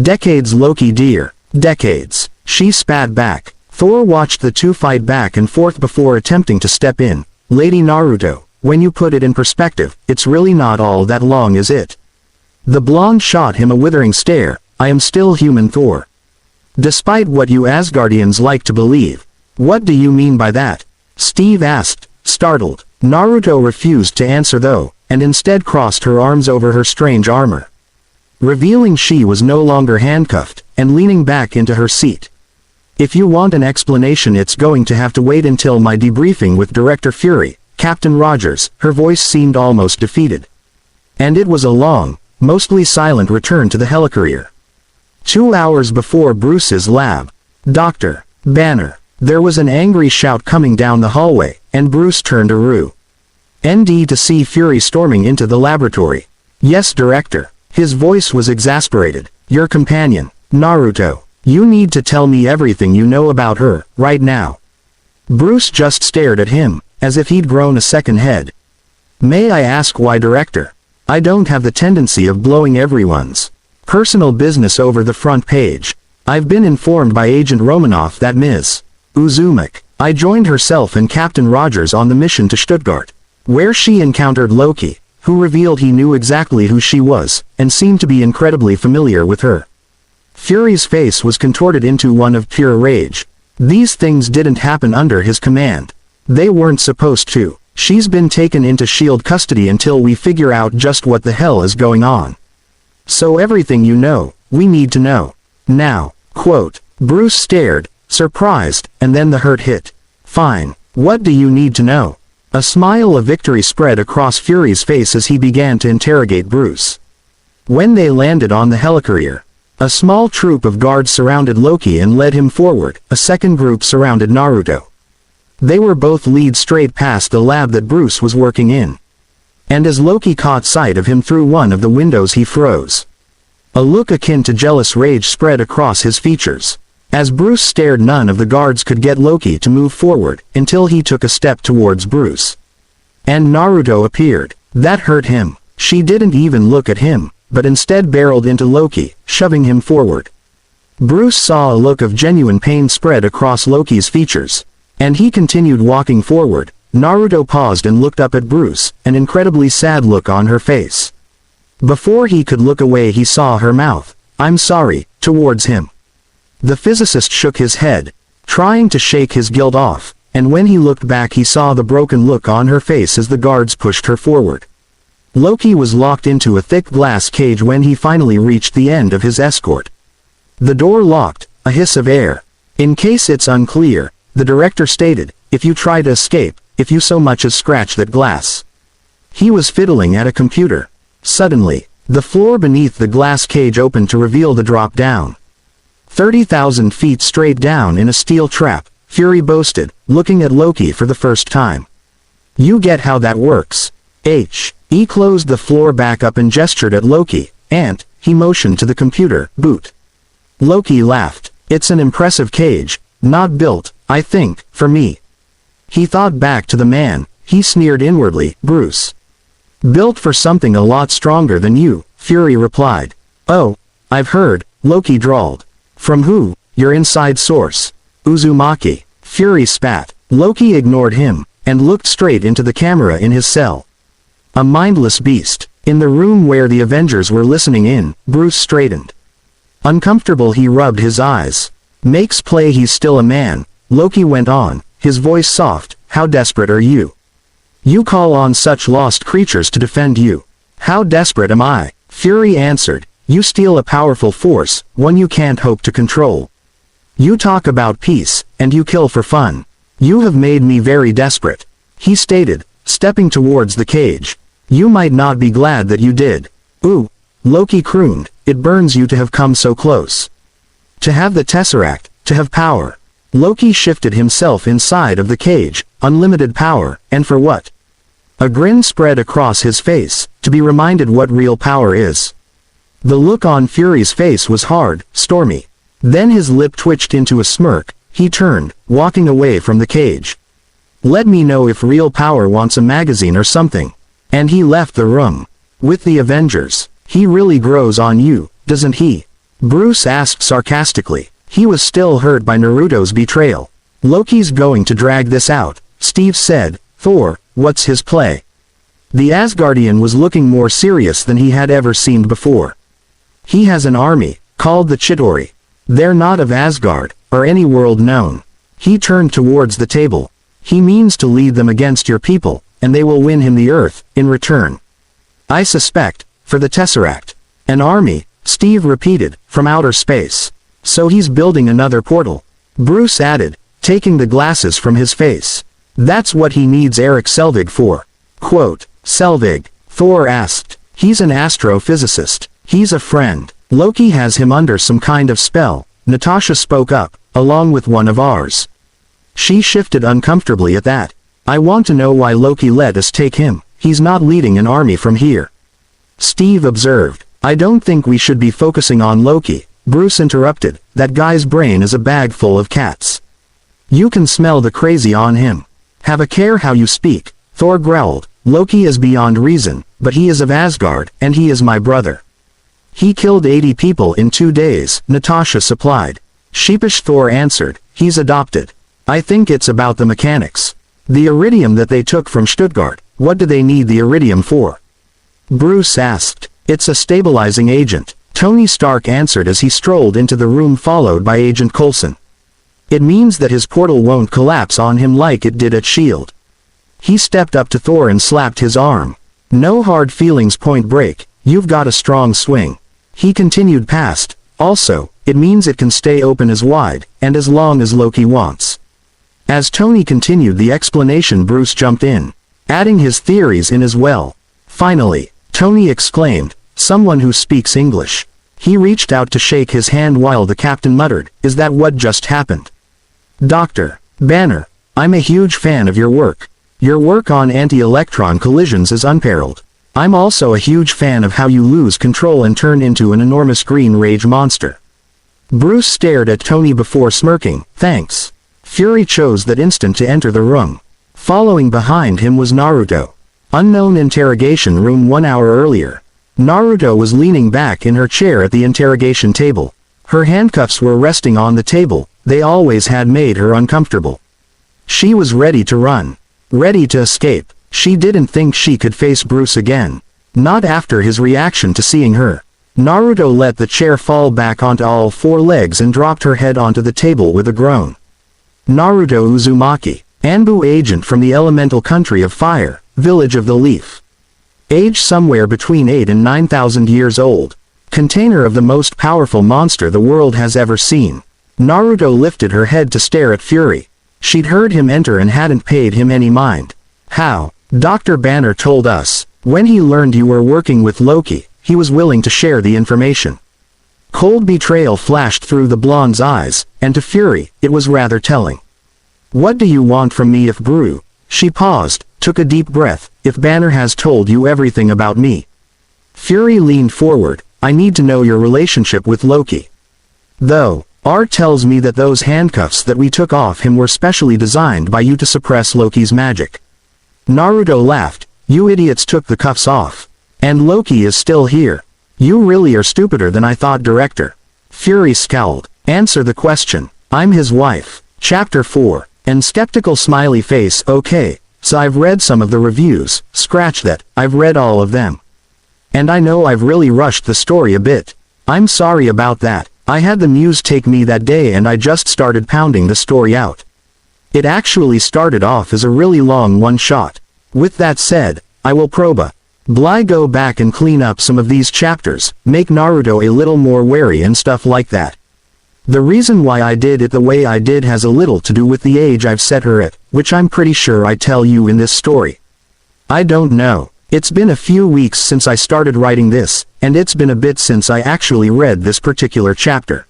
Decades, Loki dear. Decades. She spat back. Thor watched the two fight back and forth before attempting to step in. Lady Naruto, when you put it in perspective, it's really not all that long, is it? The blonde shot him a withering stare. I am still human, Thor. Despite what you Asgardians like to believe. What do you mean by that? Steve asked, startled. Naruto refused to answer though, and instead crossed her arms over her strange armor, revealing she was no longer handcuffed, and leaning back into her seat. If you want an explanation, it's going to have to wait until my debriefing with Director Fury, Captain Rogers. Her voice seemed almost defeated. And it was a long, mostly silent return to the helicarrier. 2 hours before Bruce's lab. Dr. Banner. There was an angry shout coming down the hallway, and Bruce turned to Rue. ND to see Fury storming into the laboratory. Yes, Director. His voice was exasperated. Your companion, Naruto. You need to tell me everything you know about her, right now. Bruce just stared at him, as if he'd grown a second head. May I ask why, Director? I don't have the tendency of blowing everyone's personal business over the front page. I've been informed by Agent Romanoff that Ms. Uzumaki joined herself and Captain Rogers on the mission to Stuttgart, where she encountered Loki, who revealed he knew exactly who she was, and seemed to be incredibly familiar with her. Fury's face was contorted into one of pure rage. These things didn't happen under his command. They weren't supposed to. She's been taken into SHIELD custody until we figure out just what the hell is going on. So everything you know, we need to know. Now, quote. Bruce stared, surprised, and then the hurt hit. Fine, what do you need to know? A smile of victory spread across Fury's face as he began to interrogate Bruce. When they landed on the helicarrier, a small troop of guards surrounded Loki and led him forward. A second group surrounded Naruto. They were both lead straight past the lab that Bruce was working in. And as Loki caught sight of him through one of the windows, he froze. A look akin to jealous rage spread across his features. As Bruce stared, none of the guards could get Loki to move forward, until he took a step towards Bruce. And Naruto appeared. That hurt him. She didn't even look at him, but instead barreled into Loki, shoving him forward. Bruce saw a look of genuine pain spread across Loki's features. And he continued walking forward. Naruto paused and looked up at Bruce, an incredibly sad look on her face. Before he could look away, he saw her mouth, "I'm sorry," towards him. The physicist shook his head, trying to shake his guilt off, and when he looked back he saw the broken look on her face as the guards pushed her forward. Loki was locked into a thick glass cage when he finally reached the end of his escort. The door locked, a hiss of air. In case it's unclear, the director stated, if you try to escape, if you so much as scratch that glass. He was fiddling at a computer. Suddenly, the floor beneath the glass cage opened to reveal the drop down. 30,000 feet straight down in a steel trap, Fury boasted, looking at Loki for the first time. You get how that works. He closed the floor back up and gestured at Loki, and, he motioned to the computer, boot. Loki laughed. It's an impressive cage, not built, I think, for me. He thought back to the man. He sneered inwardly, Bruce. Built for something a lot stronger than you, Fury replied. Oh, I've heard, Loki drawled. From who? Your inside source. Uzumaki. Fury spat. Loki ignored him, and looked straight into the camera in his cell. A mindless beast. In the room where the Avengers were listening in, Bruce straightened. Uncomfortable, he rubbed his eyes. Makes play, he's still a man, Loki went on, his voice soft. How desperate are you? You call on such lost creatures to defend you. How desperate am I? Fury answered. You steal a powerful force, one you can't hope to control. You talk about peace, and you kill for fun. You have made me very desperate, he stated, stepping towards the cage. You might not be glad that you did. Ooh, Loki crooned, it burns you to have come so close. To have the Tesseract, to have power. Loki shifted himself inside of the cage, unlimited power, and for what? A grin spread across his face, to be reminded what real power is. The look on Fury's face was hard, stormy. Then his lip twitched into a smirk, he turned, walking away from the cage. Let me know if real power wants a magazine or something. And he left the room. With the Avengers, he really grows on you, doesn't he? Bruce asked sarcastically. He was still hurt by Naruto's betrayal. Loki's going to drag this out, Steve said. Thor, what's his play? The Asgardian was looking more serious than he had ever seemed before. He has an army, called the Chitauri. They're not of Asgard, or any world known. He turned towards the table. He means to lead them against your people, and they will win him the earth, in return. I suspect, for the Tesseract. An army, Steve repeated, from outer space. So he's building another portal. Bruce added, taking the glasses from his face. That's what he needs Eric Selvig for. Quote, Selvig, Thor asked. He's an astrophysicist. He's a friend. Loki has him under some kind of spell, Natasha spoke up, along with one of ours. She shifted uncomfortably at that. I want to know why Loki let us take him. He's not leading an army from here. Steve observed. I don't think we should be focusing on Loki. Bruce interrupted. That guy's brain is a bag full of cats. You can smell the crazy on him. Have a care how you speak, Thor growled. Loki is beyond reason, but he is of Asgard, and he is my brother. He killed 80 people in 2 days, Natasha supplied. Sheepish Thor answered, he's adopted. I think it's about the mechanics. The iridium that they took from Stuttgart, what do they need the iridium for? Bruce asked. It's a stabilizing agent, Tony Stark answered as he strolled into the room followed by Agent Coulson. It means that his portal won't collapse on him like it did at S.H.I.E.L.D. He stepped up to Thor and slapped his arm. No hard feelings, Point Break, you've got a strong swing. He continued past, also, it means it can stay open as wide, and as long as Loki wants. As Tony continued the explanation, Bruce jumped in, adding his theories in as well. Finally, Tony exclaimed, someone who speaks English. He reached out to shake his hand while the captain muttered, is that what just happened? Dr. Banner, I'm a huge fan of your work. Your work on anti-electron collisions is unparalleled. I'm also a huge fan of how you lose control and turn into an enormous green rage monster. Bruce stared at Tony before smirking, thanks. Fury chose that instant to enter the room. Following behind him was Naruto. Unknown interrogation room 1 hour earlier. Naruto was leaning back in her chair at the interrogation table. Her handcuffs were resting on the table, they always had made her uncomfortable. She was ready to run. Ready to escape. She didn't think she could face Bruce again. Not after his reaction to seeing her. Naruto let the chair fall back onto all 4 legs and dropped her head onto the table with a groan. Naruto Uzumaki. Anbu agent from the elemental country of fire, village of the leaf. Age somewhere between 8 and 9,000 years old. Container of the most powerful monster the world has ever seen. Naruto lifted her head to stare at Fury. She'd heard him enter and hadn't paid him any mind. How? Dr. Banner told us, when he learned you were working with Loki, he was willing to share the information. Cold betrayal flashed through the blonde's eyes, and to Fury, it was rather telling. What do you want from me if Brew? She paused, took a deep breath, if Banner has told you everything about me. Fury leaned forward, I need to know your relationship with Loki. Though, Art tells me that those handcuffs that we took off him were specially designed by you to suppress Loki's magic. Naruto laughed, you idiots took the cuffs off. And Loki is still here. You really are stupider than I thought, Director. Fury scowled. Answer the question. I'm his wife. Chapter 4. And skeptical smiley face. Okay, so I've read some of the reviews, scratch that, I've read all of them. And I know I've really rushed the story a bit. I'm sorry about that. I had the muse take me that day and I just started pounding the story out. It actually started off as a really long one-shot. With that said, I will probably go back and clean up some of these chapters, make Naruto a little more wary and stuff like that. The reason why I did it the way I did has a little to do with the age I've set her at, which I'm pretty sure I tell you in this story. I don't know. It's been a few weeks since I started writing this, and it's been a bit since I actually read this particular chapter.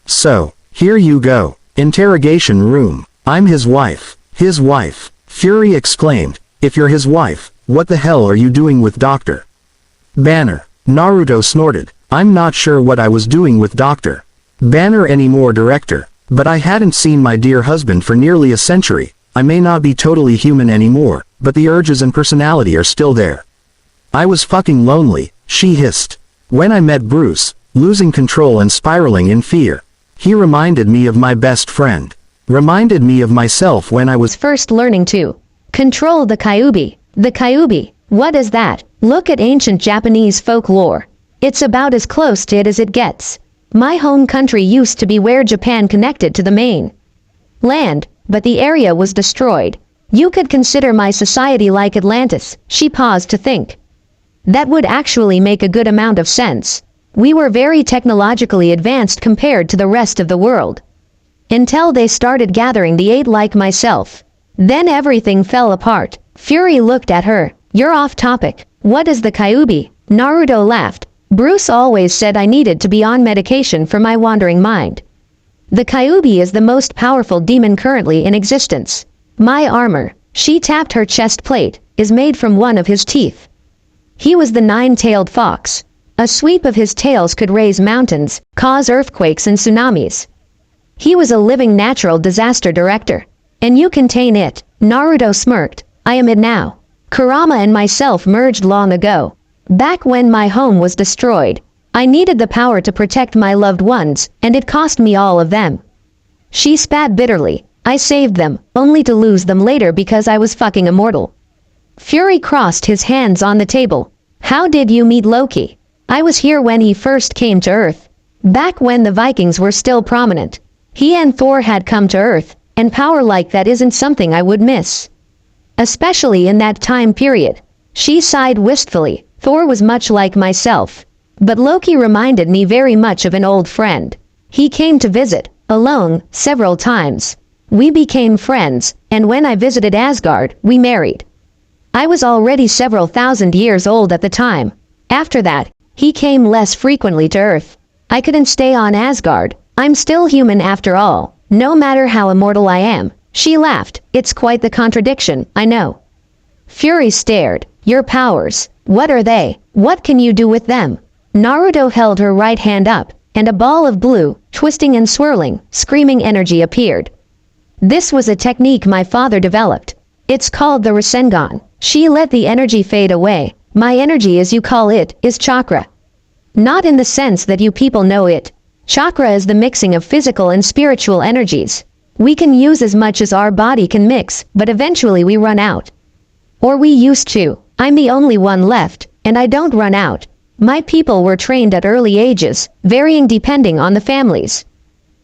So, here you go. Interrogation room. I'm his wife. His wife. Fury exclaimed. If you're his wife, what the hell are you doing with Dr. Banner? Naruto snorted. I'm not sure what I was doing with Dr. Banner anymore, Director. But I hadn't seen my dear husband for nearly a century. I may not be totally human anymore, but the urges and personality are still there. I was fucking lonely, she hissed. When I met Bruce, losing control and spiraling in fear. He reminded me of my best friend. Reminded me of myself when I was first learning to control the Kyuubi. The Kyuubi What is that? Look at ancient Japanese folklore. It's about as close to it as it gets. My home country used to be where Japan connected to the main land, but the area was destroyed. You could consider my society like Atlantis. She paused to think. That would actually make a good amount of sense. We were very technologically advanced compared to the rest of the world. Until they started gathering the eight like myself. Then everything fell apart. Fury looked at her. You're off topic. What is the Kyuubi? Naruto laughed. Bruce always said I needed to be on medication for my wandering mind. The Kyuubi is the most powerful demon currently in existence. My armor, she tapped her chest plate, is made from one of his teeth. He was the nine-tailed fox. A sweep of his tails could raise mountains, cause earthquakes and tsunamis. He was a living natural disaster director. And you contain it. Naruto smirked. I am it now. Kurama and myself merged long ago. Back when my home was destroyed. I needed the power to protect my loved ones, and it cost me all of them. She spat bitterly. I saved them, only to lose them later because I was fucking immortal. Fury crossed his hands on the table. How did you meet Loki? I was here when he first came to Earth. Back when the Vikings were still prominent. He and Thor had come to Earth, and power like that isn't something I would miss. Especially in that time period. She sighed wistfully. Thor was much like myself. But Loki reminded me very much of an old friend. He came to visit, alone, several times. We became friends, and when I visited Asgard, we married. I was already several thousand years old at the time. After that, he came less frequently to Earth. I couldn't stay on Asgard. I'm still human after all, no matter how immortal I am. She laughed. It's quite the contradiction, I know. Fury stared. Your powers, what are they? What can you do with them? Naruto held her right hand up, and a ball of blue, twisting and swirling, screaming energy appeared. This was a technique my father developed. It's called the Rasengan. She let the energy fade away. My energy, as you call it, is chakra. Not in the sense that you people know it. Chakra is the mixing of physical and spiritual energies. We can use as much as our body can mix, but eventually we run out. Or we used to. I'm the only one left, and I don't run out. My people were trained at early ages, varying depending on the families.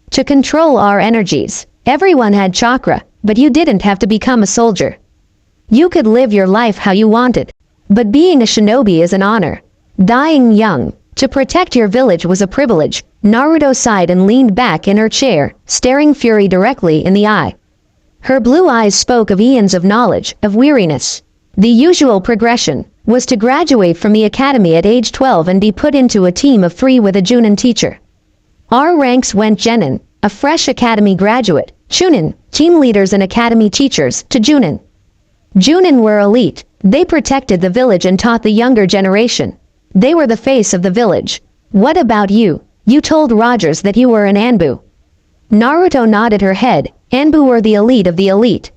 To control our energies, everyone had chakra, but you didn't have to become a soldier. You could live your life how you wanted. But being a shinobi is an honor. Dying young, to protect your village was a privilege. Naruto sighed and leaned back in her chair, staring Fury directly in the eye. Her blue eyes spoke of eons of knowledge, of weariness. The usual progression was to graduate from the academy at age 12 and be put into a team of 3 with a Junin teacher. Our ranks went Genin, a fresh academy graduate, Chunin, team leaders and academy teachers, to Junin. Junin were elite. They protected the village and taught the younger generation. They were the face of the village. What about you? You told Rogers that you were an Anbu. Naruto nodded her head. Anbu were the elite of the elite.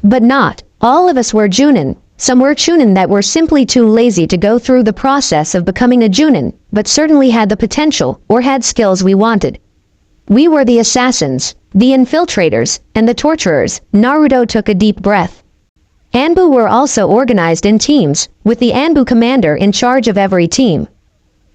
But not all of us were Junin. Some were Chunin that were simply too lazy to go through the process of becoming a Junin, but certainly had the potential, or had skills we wanted. We were the assassins, the infiltrators, and the torturers. Naruto took a deep breath. Anbu were also organized in teams, with the Anbu commander in charge of every team.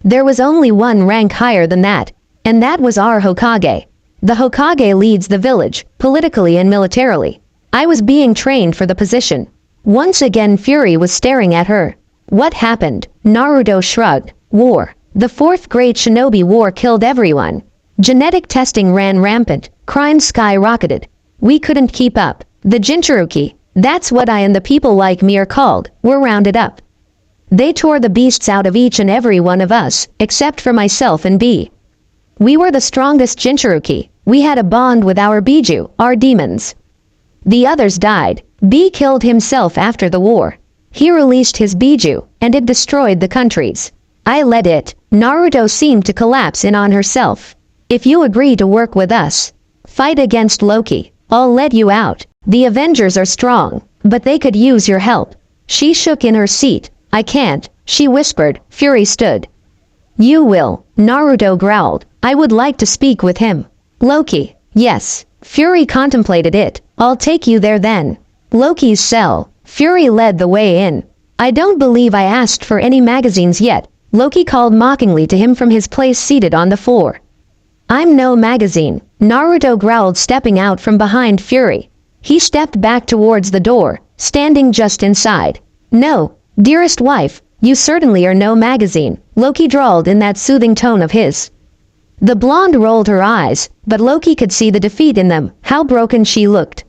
There was only one rank higher than that, and that was our Hokage. The Hokage leads the village, politically and militarily. I was being trained for the position. Once again Fury was staring at her. What happened? Naruto shrugged. War. The fourth great shinobi war killed everyone. Genetic testing ran rampant. Crime skyrocketed. We couldn't keep up. The Jinchuruki, that's what I and the people like me are called, were rounded up. They tore the beasts out of each and every one of us, except for myself and B. We were the strongest Jinchuruki. We had a bond with our Biju, our demons. The others died. B killed himself after the war. He released his Biju, and it destroyed the countries. I led it. Naruto seemed to collapse in on herself. If you agree to work with us, fight against Loki, I'll let you out. The Avengers are strong, but they could use your help. She shook in her seat. I can't, she whispered. Fury stood. You will, Naruto growled. I would like to speak with him. Loki, yes. Fury contemplated it. I'll take you there then. Loki's cell. Fury led the way in. I don't believe I asked for any magazines yet, Loki called mockingly to him from his place seated on the floor. I'm no magazine, Naruto growled, stepping out from behind Fury. He stepped back towards the door, standing just inside. No, dearest wife, you certainly are no magazine, Loki drawled in that soothing tone of his. The blonde rolled her eyes, but Loki could see the defeat in them, how broken she looked.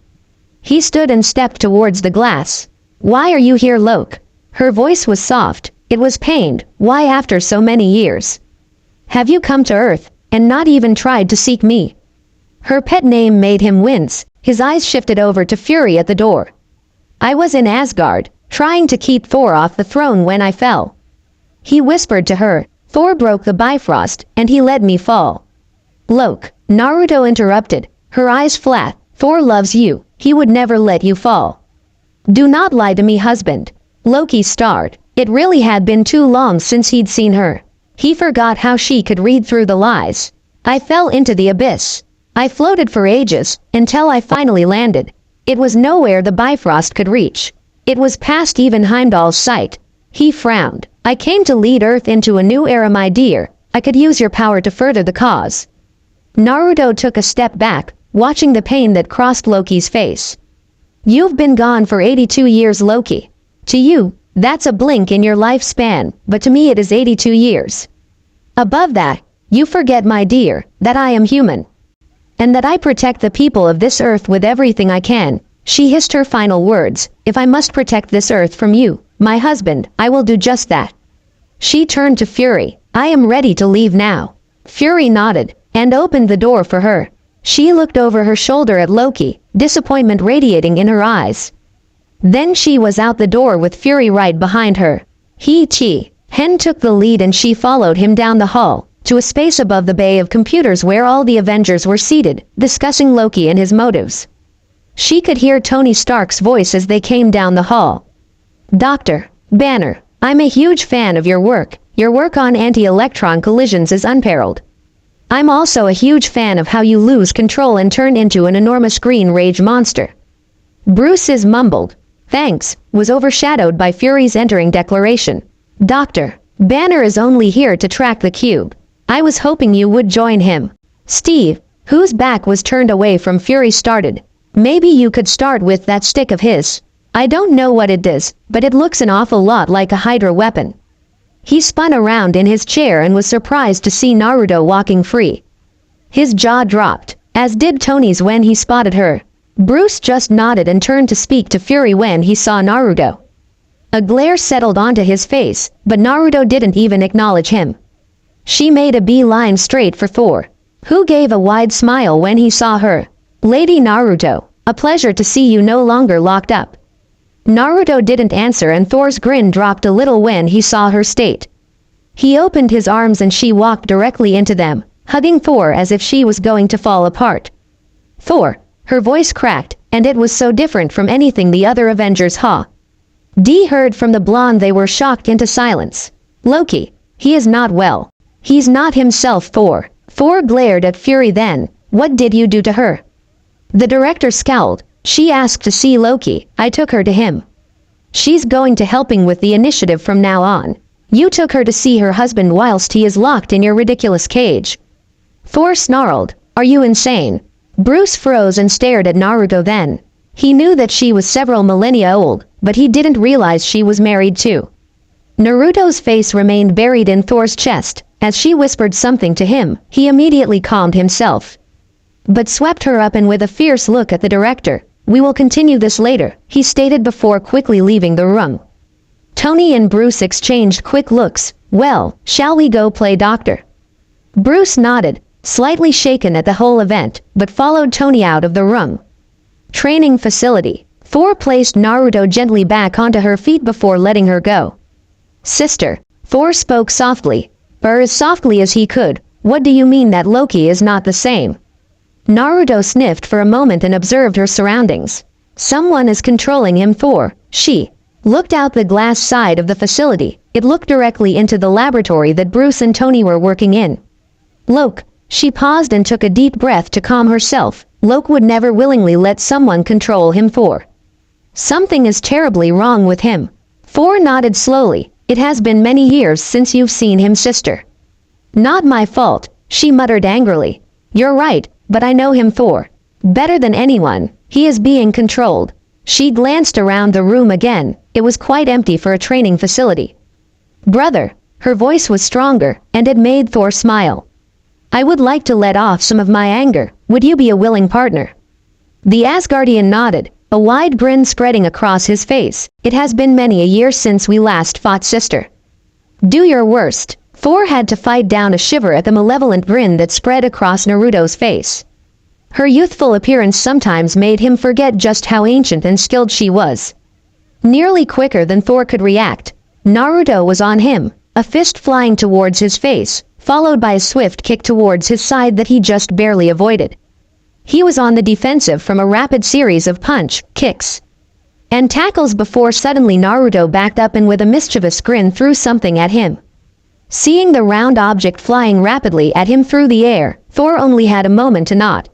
He stood and stepped towards the glass. Why are you here, Loki? Her voice was soft, it was pained. Why after so many years? Have you come to Earth, and not even tried to seek me? Her pet name made him wince, his eyes shifted over to Fury at the door. I was in Asgard, trying to keep Thor off the throne when I fell. He whispered to her, Thor broke the Bifrost, and he let me fall. Loki, Naruto interrupted, her eyes flat, Thor loves you, he would never let you fall. Do not lie to me, husband. Loki starred. It really had been too long since he'd seen her. He forgot how she could read through the lies. I fell into the abyss. I floated for ages, until I finally landed. It was nowhere the Bifrost could reach. It was past even Heimdall's sight. He frowned. I came to lead Earth into a new era, my dear. I could use your power to further the cause. Naruto took a step back, watching the pain that crossed Loki's face. You've been gone for 82 years, Loki. To you, that's a blink in your lifespan, but to me it is 82 years. Above that, you forget, my dear, that I am human. And that I protect the people of this earth with everything I can. She hissed her final words. If I must protect this earth from you, my husband, I will do just that. She turned to Fury. I am ready to leave now. Fury nodded, and opened the door for her. She looked over her shoulder at Loki, disappointment radiating in her eyes. Then she was out the door with Fury right behind her. Hen took the lead and she followed him down the hall, to a space above the bay of computers where all the Avengers were seated, discussing Loki and his motives. She could hear Tony Stark's voice as they came down the hall. Dr. Banner, I'm a huge fan of your work. Your work on anti-electron collisions is unparalleled. I'm also a huge fan of how you lose control and turn into an enormous green rage monster. Bruce's mumbled, thanks, was overshadowed by Fury's entering declaration. Dr. Banner is only here to track the cube. I was hoping you would join him. Steve, whose back was turned away from Fury, started. Maybe you could start with that stick of his. I don't know what it is, but it looks an awful lot like a Hydra weapon. He spun around in his chair and was surprised to see Naruto walking free. His jaw dropped, as did Tony's when he spotted her. Bruce just nodded and turned to speak to Fury when he saw Naruto. A glare settled onto his face, but Naruto didn't even acknowledge him. She made a beeline straight for Thor, who gave a wide smile when he saw her. Lady Naruto, a pleasure to see you no longer locked up. Naruto didn't answer and Thor's grin dropped a little when he saw her state. He opened his arms and she walked directly into them, hugging Thor as if she was going to fall apart. Thor, her voice cracked, and it was so different from anything the other Avengers heard from the blonde. They were shocked into silence. Loki, he is not well. He's not himself, Thor. Thor glared at Fury then. What did you do to her? The director scowled. She asked to see Loki. I took her to him. She's going to helping with the initiative from now on. You took her to see her husband whilst he is locked in your ridiculous cage. Thor snarled. Are you insane? Bruce froze and stared at Naruto then. He knew that she was several millennia old, but he didn't realize she was married too. Naruto's face remained buried in Thor's chest. As she whispered something to him, he immediately calmed himself, but swept her up and with a fierce look at the director. We will continue this later, he stated before quickly leaving the room. Tony and Bruce exchanged quick looks. Well, shall we go play doctor? Bruce nodded, slightly shaken at the whole event, but followed Tony out of the room. Training facility. Thor placed Naruto gently back onto her feet before letting her go. Sister, Thor spoke softly, or as softly as he could. What do you mean that Loki is not the same? Naruto sniffed for a moment and observed her surroundings. Someone is controlling him, Thor. She looked out the glass side of the facility. It looked directly into the laboratory that Bruce and Tony were working in. Loki. She paused and took a deep breath to calm herself. Loki would never willingly let someone control him, Thor. Something is terribly wrong with him. Thor nodded slowly. It has been many years since you've seen him, sister. Not my fault, she muttered angrily. You're right, but I know him, Thor. Better than anyone. He is being controlled. She glanced around the room again. It was quite empty for a training facility. Brother, her voice was stronger, and it made Thor smile. I would like to let off some of my anger. Would you be a willing partner? The Asgardian nodded, a wide grin spreading across his face. It has been many a year since we last fought, sister. Do your worst. Thor had to fight down a shiver at the malevolent grin that spread across Naruto's face. Her youthful appearance sometimes made him forget just how ancient and skilled she was. Nearly quicker than Thor could react, Naruto was on him, a fist flying towards his face, followed by a swift kick towards his side that he just barely avoided. He was on the defensive from a rapid series of punch, kicks, and tackles before suddenly Naruto backed up and with a mischievous grin threw something at him. Seeing the round object flying rapidly at him through the air, Thor only had a moment to nod.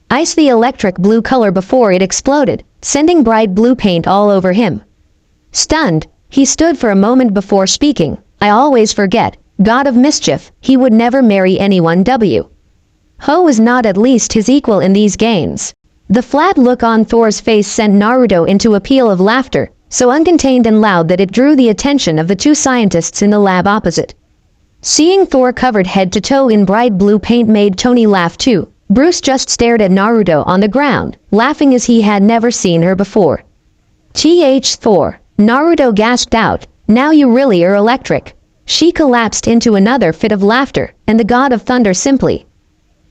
Ice the electric blue color before it exploded, sending bright blue paint all over him. Stunned, he stood for a moment before speaking. I always forget, god of mischief, he would never marry anyone. Ho was not at least his equal in these games. The flat look on Thor's face sent Naruto into a peal of laughter, so uncontained and loud that it drew the attention of the two scientists in the lab opposite. Seeing Thor covered head to toe in bright blue paint made Tony laugh too. Bruce just stared at Naruto on the ground, laughing as he had never seen her before. Thor, Naruto gasped out, now you really are electric. She collapsed into another fit of laughter, and the god of thunder simply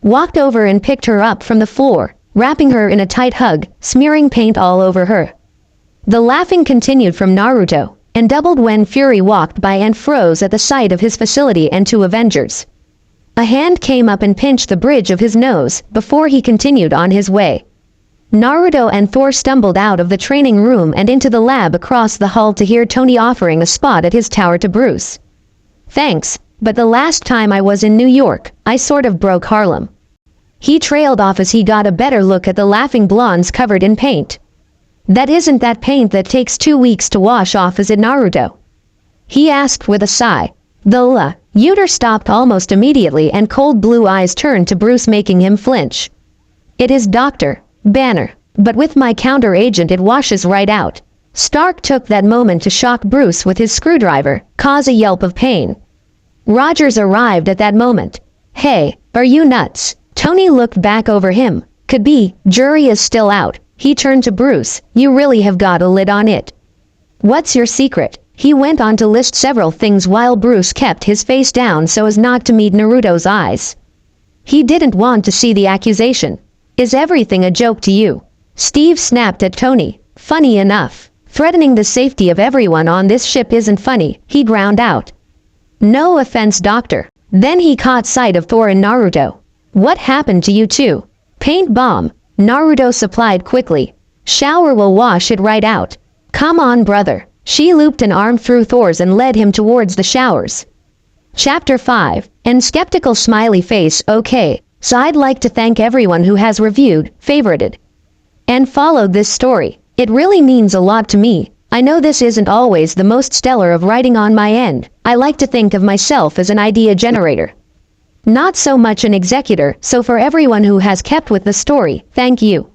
walked over and picked her up from the floor, wrapping her in a tight hug, smearing paint all over her. The laughing continued from Naruto, and doubled when Fury walked by and froze at the sight of his facility and two Avengers. A hand came up and pinched the bridge of his nose before he continued on his way. Naruto and Thor stumbled out of the training room and into the lab across the hall to hear Tony offering a spot at his tower to Bruce. Thanks, but the last time I was in New York, I sort of broke Harlem. He trailed off as he got a better look at the laughing blondes covered in paint. That isn't that paint that takes 2 weeks to wash off, is it, Naruto? He asked with a sigh. The Uter stopped almost immediately and cold blue eyes turned to Bruce, making him flinch. It is Dr. Banner, but with my counter-agent it washes right out. Stark took that moment to shock Bruce with his screwdriver, cause a yelp of pain. Rogers arrived at that moment. Hey, are you nuts? Tony looked back over him. Could be, jury is still out. He turned to Bruce. You really have got a lid on it. What's your secret? He went on to list several things while Bruce kept his face down so as not to meet Naruto's eyes. He didn't want to see the accusation. Is everything a joke to you? Steve snapped at Tony. Funny enough. Threatening the safety of everyone on this ship isn't funny, he ground out. No offense, Doctor. Then he caught sight of Thor and Naruto. What happened to you two? Paint bomb. Naruto supplied quickly. Shower will wash it right out. Come on, brother. She looped an arm through Thor's and led him towards the showers. Chapter 5. And skeptical smiley face. Okay, so I'd like to thank everyone who has reviewed, favorited, and followed this story. It really means a lot to me. I know this isn't always the most stellar of writing on my end. I like to think of myself as an idea generator, not so much an executor, so for everyone who has kept with the story, thank you.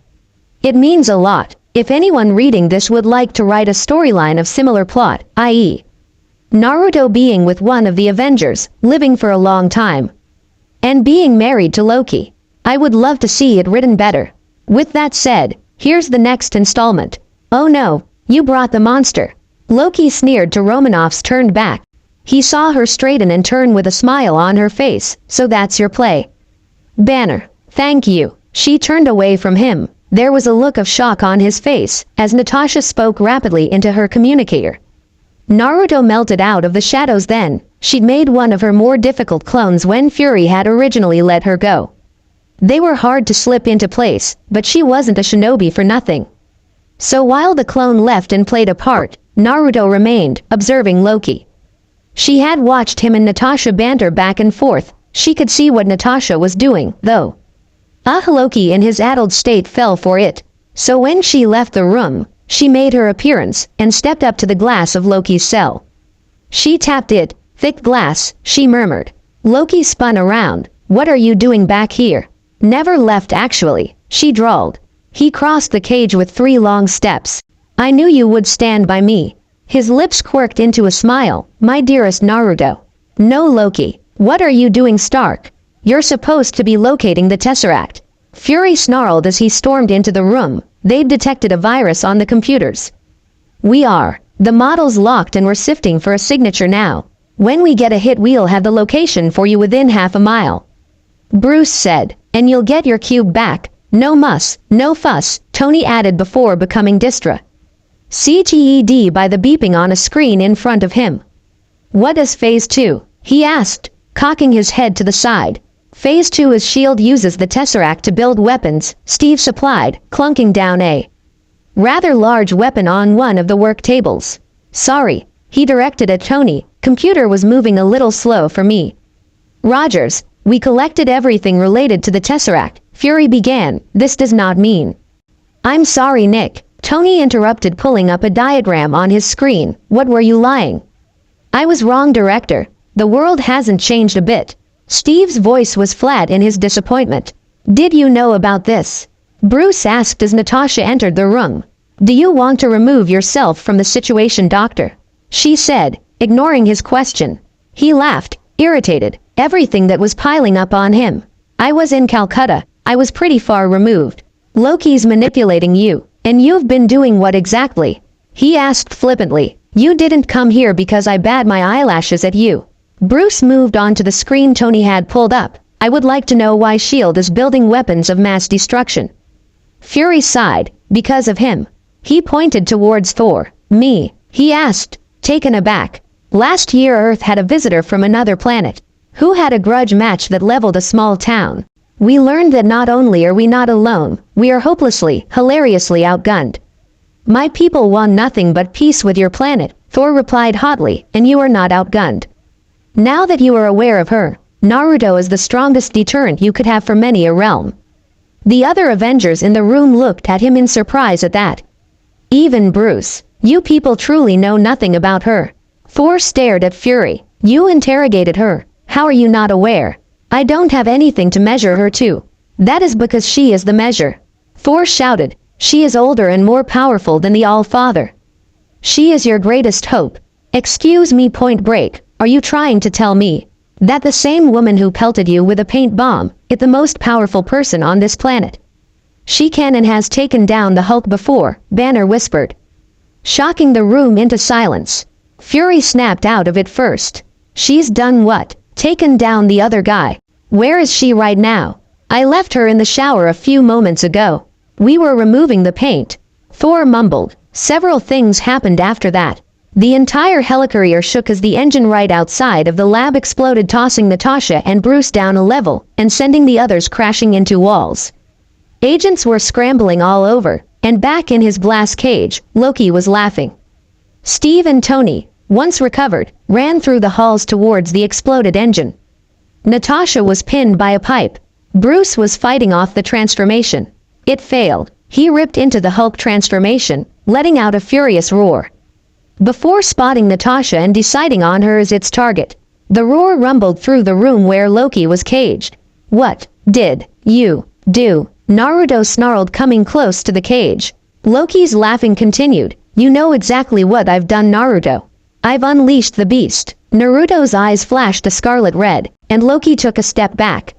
It means a lot. If anyone reading this would like to write a storyline of similar plot, i.e., Naruto being with one of the Avengers, living for a long time, and being married to Loki, I would love to see it written better. With that said, here's the next installment. Oh no, you brought the monster. Loki sneered to Romanoff's turned back. He saw her straighten and turn with a smile on her face. So that's your play. Banner, thank you. She turned away from him. There was a look of shock on his face, as Natasha spoke rapidly into her communicator. Naruto melted out of the shadows then. She'd made one of her more difficult clones when Fury had originally let her go. They were hard to slip into place, but she wasn't a shinobi for nothing. So while the clone left and played a part, Naruto remained, observing Loki. She had watched him and Natasha banter back and forth. She could see what Natasha was doing, though. Loki in his addled state fell for it. So when she left the room, She made her appearance and stepped up to the glass of Loki's cell. She tapped it. Thick glass, she murmured. Loki spun around. What are you doing back here? Never left actually, she drawled. He crossed the cage with 3 long steps. I knew you would stand by me. His lips quirked into a smile. My dearest Naruto. No, Loki. What are you doing, Stark? You're supposed to be locating the Tesseract. Fury snarled as he stormed into the room. They'd detected a virus on the computers. We are. The models locked and we're sifting for a signature now. When we get a hit, we'll have the location for you within half a mile. Bruce said, and you'll get your cube back. No muss, no fuss, Tony added before becoming distra. CTED by the beeping on a screen in front of him. What is Phase 2? He asked, cocking his head to the side. Phase 2 is S.H.I.E.L.D. uses the Tesseract to build weapons, Steve supplied, clunking down a rather large weapon on one of the work tables. Sorry, he directed at Tony. Computer was moving a little slow for me. Rogers, we collected everything related to the Tesseract, Fury began. This does not mean. I'm sorry, Nick. Tony interrupted, pulling up a diagram on his screen. What were you lying? I was wrong, director. The world hasn't changed a bit. Steve's voice was flat in his disappointment. Did you know about this? Bruce asked as Natasha entered the room. Do you want to remove yourself from the situation, doctor? She said, ignoring his question. He laughed, irritated, everything that was piling up on him. I was in Calcutta. I was pretty far removed. Loki's manipulating you, and you've been doing what exactly? He asked flippantly. You didn't come here because I bat my eyelashes at you. Bruce moved on to the screen Tony had pulled up. I would like to know why S.H.I.E.L.D. is building weapons of mass destruction. Fury sighed. Because of him. He pointed towards Thor. Me? He asked, taken aback. Last year Earth had a visitor from another planet, who had a grudge match that leveled a small town. We learned that not only are we not alone, we are hopelessly, hilariously outgunned. My people want nothing but peace with your planet, Thor replied hotly, and you are not outgunned. Now that you are aware of her, Naruto is the strongest deterrent you could have for many a realm. The other Avengers in the room looked at him in surprise at that. Even Bruce. You people truly know nothing about her. Thor stared at Fury. You interrogated her. How are you not aware? I don't have anything to measure her to. That is because she is the measure. Thor shouted. She is older and more powerful than the All-Father. She is your greatest hope. Excuse me, Point Break, are you trying to tell me that the same woman who pelted you with a paint bomb is the most powerful person on this planet? She can and has taken down the Hulk before, Banner whispered, shocking the room into silence. Fury snapped out of it first. She's done what? Taken down the other guy. Where is she right now? I left her in the shower a few moments ago. We were removing the paint. Thor mumbled. Several things happened after that. The entire helicarrier shook as the engine right outside of the lab exploded, tossing Natasha and Bruce down a level and sending the others crashing into walls. Agents were scrambling all over, and back in his glass cage, Loki was laughing. Steve and Tony, once recovered, ran through the halls towards the exploded engine. Natasha was pinned by a pipe. Bruce was fighting off the transformation. It failed. He ripped into the Hulk transformation, letting out a furious roar. Before spotting Natasha and deciding on her as its target, the roar rumbled through the room where Loki was caged. What did you do? Naruto snarled, coming close to the cage. Loki's laughing continued. You know exactly what I've done, Naruto. I've unleashed the beast. Naruto's eyes flashed a scarlet red, and Loki took a step back.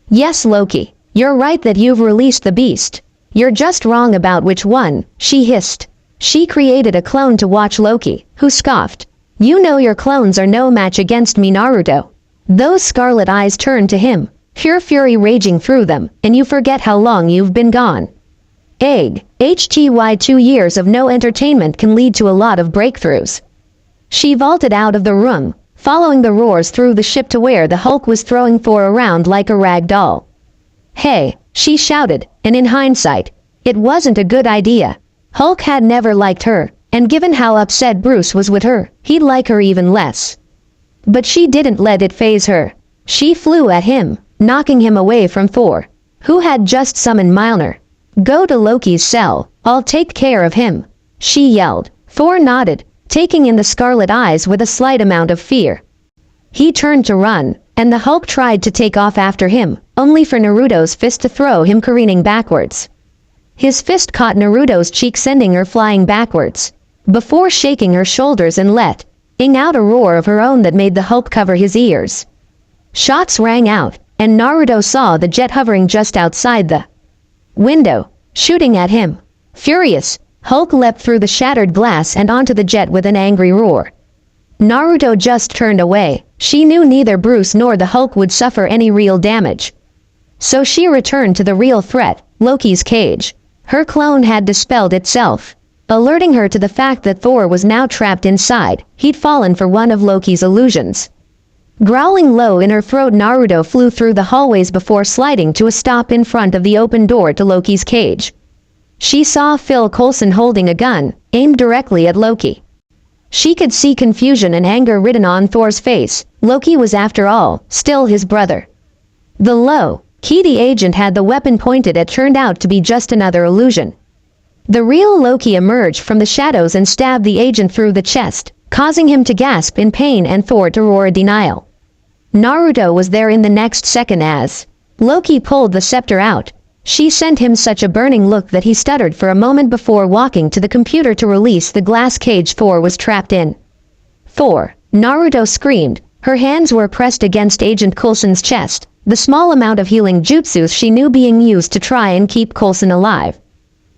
Yes, Loki, you're right that you've released the beast. You're just wrong about which one, she hissed. She created a clone to watch Loki, who scoffed. You know your clones are no match against me, Naruto. Those scarlet eyes turned to him, pure fury raging through them, and you forget how long you've been gone. HTY 2 years of no entertainment can lead to a lot of breakthroughs. She vaulted out of the room, following the roars through the ship to where the Hulk was throwing Thor around like a rag doll. Hey, she shouted, and in hindsight, it wasn't a good idea. Hulk had never liked her, and given how upset Bruce was with her, he'd like her even less. But she didn't let it faze her. She flew at him, knocking him away from Thor, who had just summoned Mjolnir. Go to Loki's cell, I'll take care of him. she yelled. Thor nodded, taking in the scarlet eyes with a slight amount of fear. He turned to run, and the Hulk tried to take off after him, only for Naruto's fist to throw him careening backwards. His fist caught Naruto's cheek, sending her flying backwards, before shaking her shoulders and letting out a roar of her own that made the Hulk cover his ears. Shots rang out, and Naruto saw the jet hovering just outside the window, shooting at him. Furious, Hulk leapt through the shattered glass and onto the jet with an angry roar. Naruto just turned away. She knew neither Bruce nor the Hulk would suffer any real damage. So she returned to the real threat, Loki's cage. Her clone had dispelled itself, alerting her to the fact that Thor was now trapped inside. He'd fallen for one of Loki's illusions. Growling low in her throat, Naruto flew through the hallways before sliding to a stop in front of the open door to Loki's cage. She saw Phil Coulson holding a gun, aimed directly at Loki. She could see confusion and anger written on Thor's face. Loki was, after all, still his brother. The low-key agent had the weapon pointed at turned out to be just another illusion. The real Loki emerged from the shadows and stabbed the agent through the chest, causing him to gasp in pain and Thor to roar in denial. Naruto was there in the next second as Loki pulled the scepter out. She sent him such a burning look that he stuttered for a moment before walking to the computer to release the glass cage Thor was trapped in. Thor, Naruto screamed. Her hands were pressed against Agent Coulson's chest, the small amount of healing jutsu she knew being used to try and keep Coulson alive.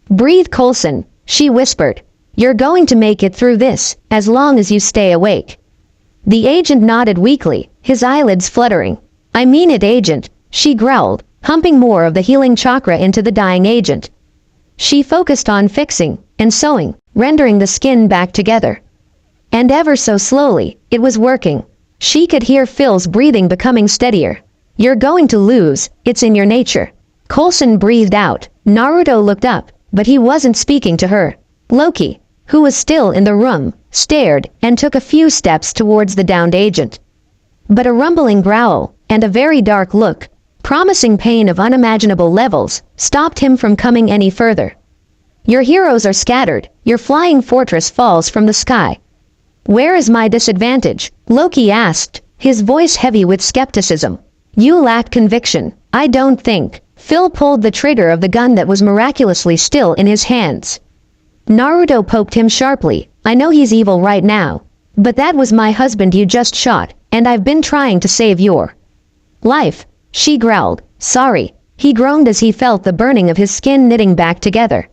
Breathe, Coulson, she whispered. You're going to make it through this, as long as you stay awake. The agent nodded weakly, his eyelids fluttering. I mean it, Agent, she growled, pumping more of the healing chakra into the dying agent. She focused on fixing and sewing, rendering the skin back together. And ever so slowly, it was working. She could hear Phil's breathing becoming steadier. You're going to lose, it's in your nature. Coulson breathed out. Naruto looked up, but he wasn't speaking to her. Loki, who was still in the room, stared and took a few steps towards the downed agent. But a rumbling growl, and a very dark look, promising pain of unimaginable levels, stopped him from coming any further. Your heroes are scattered, your flying fortress falls from the sky. Where is my disadvantage? Loki asked, his voice heavy with skepticism. You lack conviction, I don't think. Phil pulled the trigger of the gun that was miraculously still in his hands. Naruto poked him sharply. I know he's evil right now, but that was my husband you just shot, and I've been trying to save your life. She growled. Sorry. He groaned as he felt the burning of his skin knitting back together.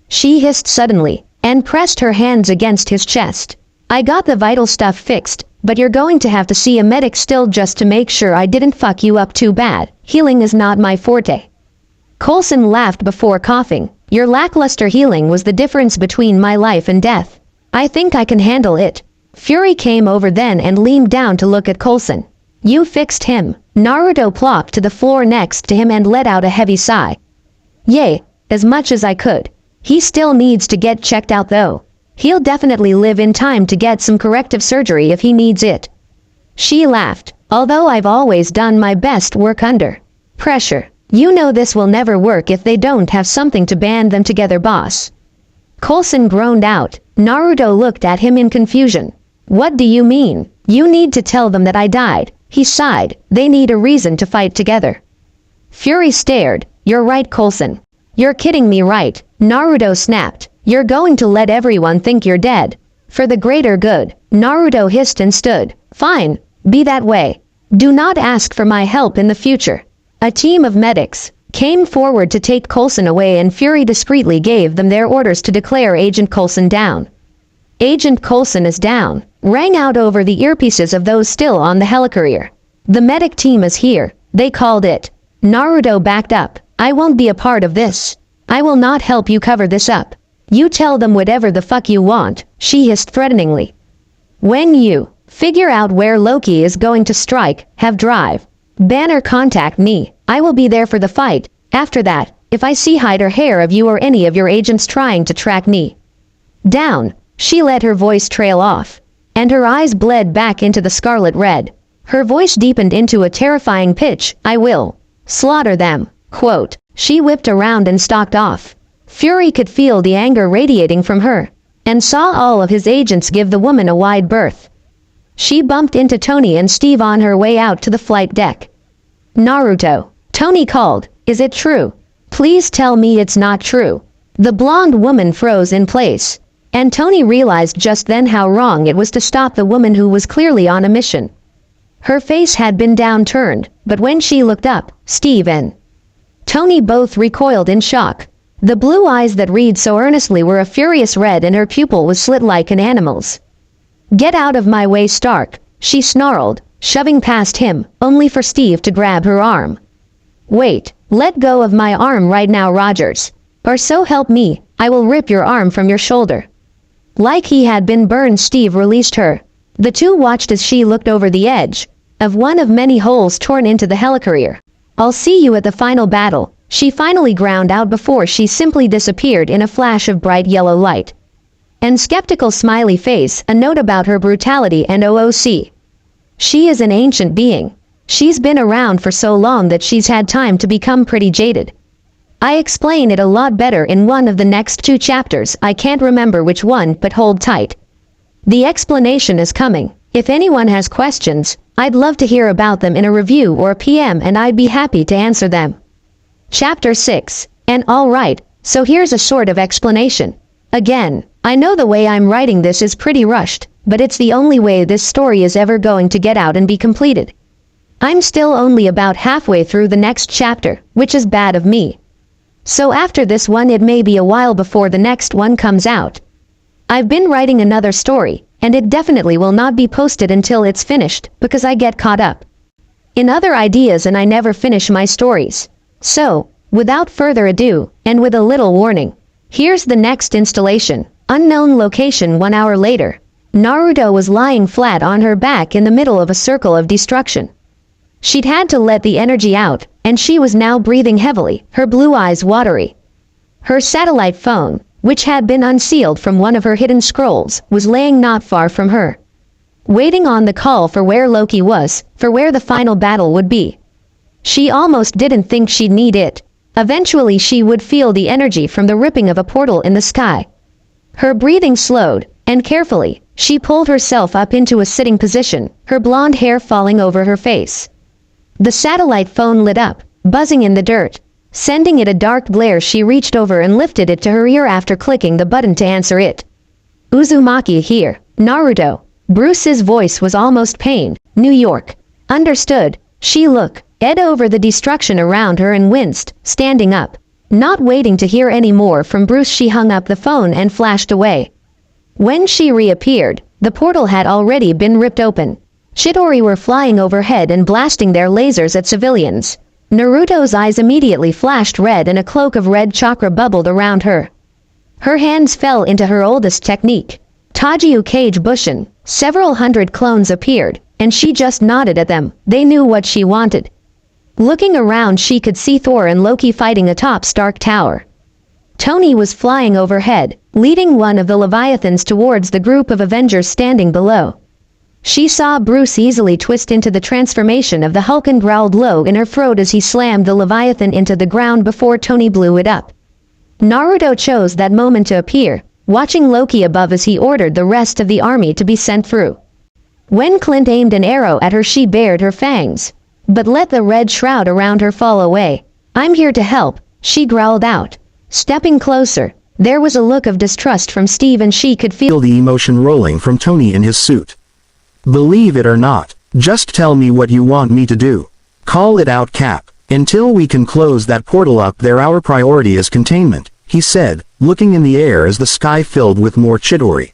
She hissed suddenly, and pressed her hands against his chest. I got the vital stuff fixed, but you're going to have to see a medic still just to make sure I didn't fuck you up too bad. Healing is not my forte. Coulson laughed before coughing. Your lackluster healing was the difference between my life and death. I think I can handle it. Fury came over then and leaned down to look at Coulson. You fixed him. Naruto plopped to the floor next to him and let out a heavy sigh. Yay, as much as I could. He still needs to get checked out though. He'll definitely live in time to get some corrective surgery if he needs it. She laughed. Although I've always done my best work under pressure. You know this will never work if they don't have something to band them together, boss. Coulson groaned out. Naruto looked at him in confusion. What do you mean? You need to tell them that I died. He sighed. They need a reason to fight together. Fury stared. You're right, Coulson. You're kidding me, right? Naruto snapped. You're going to let everyone think you're dead. For the greater good. Naruto hissed and stood. Fine. Be that way. Do not ask for my help in the future. A team of medics came forward to take Coulson away, and Fury discreetly gave them their orders to declare Agent Coulson down. Agent Coulson is down, rang out over the earpieces of those still on the helicarrier. The medic team is here, they called it. Naruto backed up. I won't be a part of this. I will not help you cover this up. You tell them whatever the fuck you want, she hissed threateningly. When you figure out where Loki is going to strike, have drive. Banner contact me. I will be there for the fight. After that, if I see hide or hair of you or any of your agents trying to track me down, she let her voice trail off, and her eyes bled back into the scarlet red. Her voice deepened into a terrifying pitch. I will slaughter them. Quote. She whipped around and stalked off. Fury could feel the anger radiating from her. and saw all of his agents give the woman a wide berth. She bumped into Tony and Steve on her way out to the flight deck. "Naruto," Tony called, "is it true? Please tell me it's not true." The blonde woman froze in place, and Tony realized just then how wrong it was to stop the woman who was clearly on a mission. Her face had been downturned, but when she looked up, Steve and Tony both recoiled in shock. The blue eyes that read so earnestly were a furious red and her pupil was slit like an animal's. "Get out of my way, Stark," she snarled, shoving past him, only for Steve to grab her arm. "Wait, let go of my arm right now, Rogers. Or so help me, I will rip your arm from your shoulder." Like he had been burned, Steve released her. The two watched as she looked over the edge of one of many holes torn into the helicarrier. "I'll see you at the final battle," she finally ground out before she simply disappeared in a flash of bright yellow light. And skeptical smiley face, a note about her brutality and OOC. She is an ancient being. She's been around for so long that she's had time to become pretty jaded. I explain it a lot better in one of the next 2 chapters, I can't remember which one, but hold tight. The explanation is coming. If anyone has questions, I'd love to hear about them in a review or a PM and I'd be happy to answer them. Chapter 6. And alright, so here's a sort of explanation. Again, I know the way I'm writing this is pretty rushed, but it's the only way this story is ever going to get out and be completed. I'm still only about halfway through the next chapter, which is bad of me. So after this one it may be a while before the next one comes out. I've been writing another story, and it definitely will not be posted until it's finished, because I get caught up in other ideas and I never finish my stories. So, without further ado, and with a little warning, here's the next installation. Unknown location. 1 hour later, Naruto was lying flat on her back in the middle of a circle of destruction. She'd had to let the energy out, and she was now breathing heavily, her blue eyes watery. Her satellite phone, which had been unsealed from one of her hidden scrolls, was laying not far from her, waiting on the call for where Loki was, for where the final battle would be. She almost didn't think she'd need it. Eventually she would feel the energy from the ripping of a portal in the sky. Her breathing slowed, and carefully, she pulled herself up into a sitting position, her blonde hair falling over her face. The satellite phone lit up, buzzing in the dirt, sending it a dark glare. She reached over and lifted it to her ear after clicking the button to answer it. "Uzumaki here, Naruto." Bruce's voice was almost pained. "New York." "Understood." She looked over the destruction around her and winced, standing up. Not waiting to hear any more from Bruce, she hung up the phone and flashed away. When she reappeared, the portal had already been ripped open. Chidori were flying overhead and blasting their lasers at civilians. Naruto's eyes immediately flashed red and a cloak of red chakra bubbled around her. Her hands fell into her oldest technique, Tajiu Kage Bushin. Several hundred clones appeared, and she just nodded at them. They knew what she wanted. Looking around, she could see Thor and Loki fighting atop Stark Tower. Tony was flying overhead, leading one of the Leviathans towards the group of Avengers standing below. She saw Bruce easily twist into the transformation of the Hulk and growled low in her throat as he slammed the Leviathan into the ground before Tony blew it up. Naruto chose that moment to appear, watching Loki above as he ordered the rest of the army to be sent through. When Clint aimed an arrow at her, she bared her fangs, but let the red shroud around her fall away. "I'm here to help," she growled out. Stepping closer, there was a look of distrust from Steve and she could feel the emotion rolling from Tony in his suit. "Believe it or not, just tell me what you want me to do. Call it out, Cap. Until we can close that portal up there, our priority is containment," he said, looking in the air as the sky filled with more Chidori.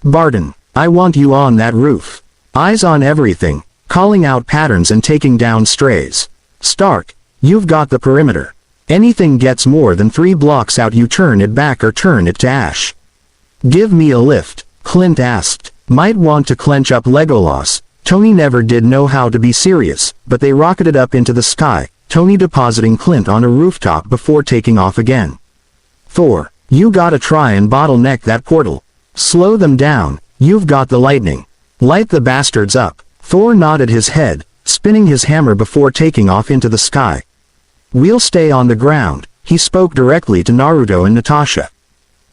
"Barton, I want you on that roof. Eyes on everything, calling out patterns and taking down strays. Stark, you've got the perimeter. Anything gets more than 3 blocks out, you turn it back or turn it to ash." "Give me a lift," Clint asked. Might want to clench up Legolas. Tony never did know how to be serious, but they rocketed up into the sky, Tony depositing Clint on a rooftop before taking off again. "Thor, you gotta try and bottleneck that portal. Slow them down, you've got the lightning. Light the bastards up." Thor nodded his head, spinning his hammer before taking off into the sky. "We'll stay on the ground," he spoke directly to Naruto and Natasha.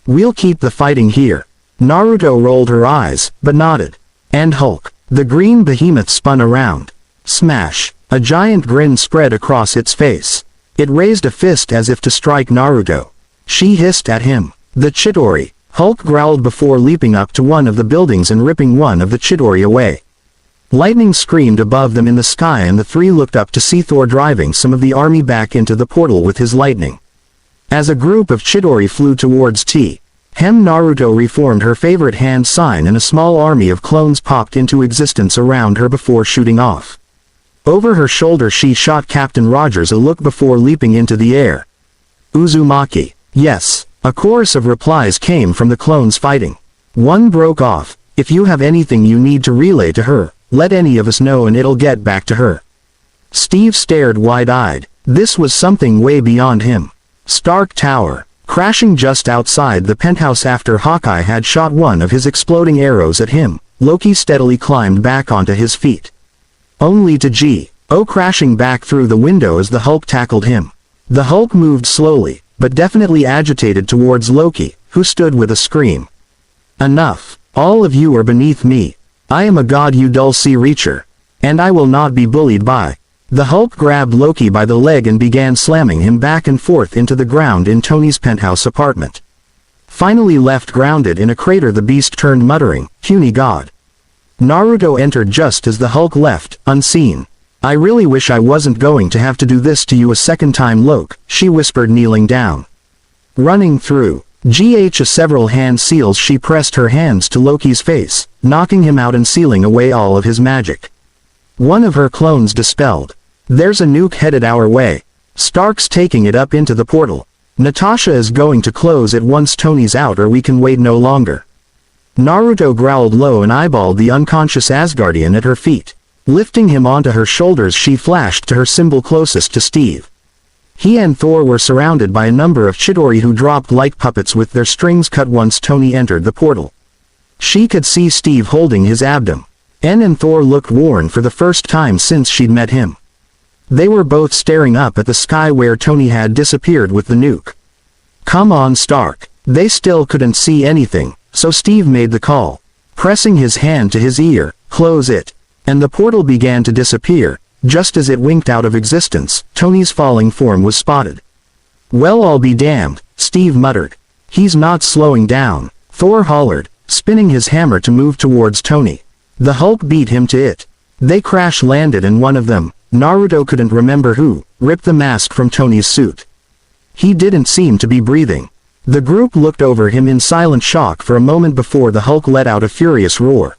"We'll keep the fighting here. Naruto rolled her eyes, but nodded. And Hulk. The green behemoth spun around. Smash. A giant grin spread across its face. It raised a fist as if to strike Naruto. She hissed at him. The Chidori. Hulk growled before leaping up to one of the buildings and ripping one of the Chidori away. Lightning screamed above them in the sky, and the three looked up to see Thor driving some of the army back into the portal with his lightning. As a group of Chidori flew towards Naruto reformed her favorite hand sign, and a small army of clones popped into existence around her before shooting off. Over her shoulder she shot Captain Rogers a look before leaping into the air. Uzumaki. Yes. A chorus of replies came from the clones fighting. One broke off. If you have anything you need to relay to her, let any of us know and it'll get back to her. Steve stared wide-eyed. This was something way beyond him. Stark Tower. Crashing just outside the penthouse after Hawkeye had shot one of his exploding arrows at him, Loki steadily climbed back onto his feet. Only to G.O. crashing back through the window as the Hulk tackled him. The Hulk moved slowly, but definitely agitated towards Loki, who stood with a scream. Enough. All of you are beneath me. I am a god, you dull sea reacher. And I will not be bullied by. The Hulk grabbed Loki by the leg and began slamming him back and forth into the ground in Tony's penthouse apartment. Finally left grounded in a crater, the beast turned, muttering, "Puny god." Naruto entered just as the Hulk left, unseen. I really wish I wasn't going to have to do this to you a second time, Loki, she whispered, kneeling down. Running through several hand seals, she pressed her hands to Loki's face, knocking him out and sealing away all of his magic. One of her clones dispelled. There's a nuke headed our way. Stark's taking it up into the portal. Natasha is going to close it once Tony's out, or we can wait no longer. Naruto growled low and eyeballed the unconscious Asgardian at her feet. Lifting him onto her shoulders, she flashed to her symbol closest to Steve. He and Thor were surrounded by a number of Chidori who dropped like puppets with their strings cut once Tony entered the portal. She could see Steve holding his abdomen. And Thor looked worn for the first time since she'd met him. They were both staring up at the sky where Tony had disappeared with the nuke. Come on, Stark. They still couldn't see anything, so Steve made the call. Pressing his hand to his ear, close it. And the portal began to disappear. Just as it winked out of existence, Tony's falling form was spotted. Well, I'll be damned, Steve muttered. He's not slowing down, Thor hollered, spinning his hammer to move towards Tony. The Hulk beat him to it. They crash-landed and one of them, Naruto couldn't remember who, ripped the mask from Tony's suit. He didn't seem to be breathing. The group looked over him in silent shock for a moment before the Hulk let out a furious roar.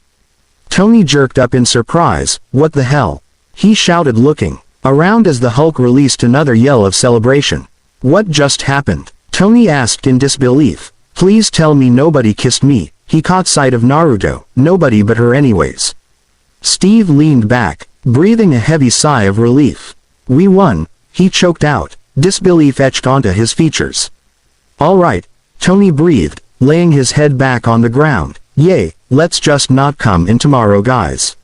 Tony jerked up in surprise. What the hell? He shouted, looking around as the Hulk released another yell of celebration. What just happened? Tony asked in disbelief. Please tell me nobody kissed me. He caught sight of Naruto. Nobody but her anyways. Steve leaned back, breathing a heavy sigh of relief. We won, he choked out, disbelief etched onto his features. All right, Tony breathed, laying his head back on the ground. Yay, let's just not come in tomorrow, guys.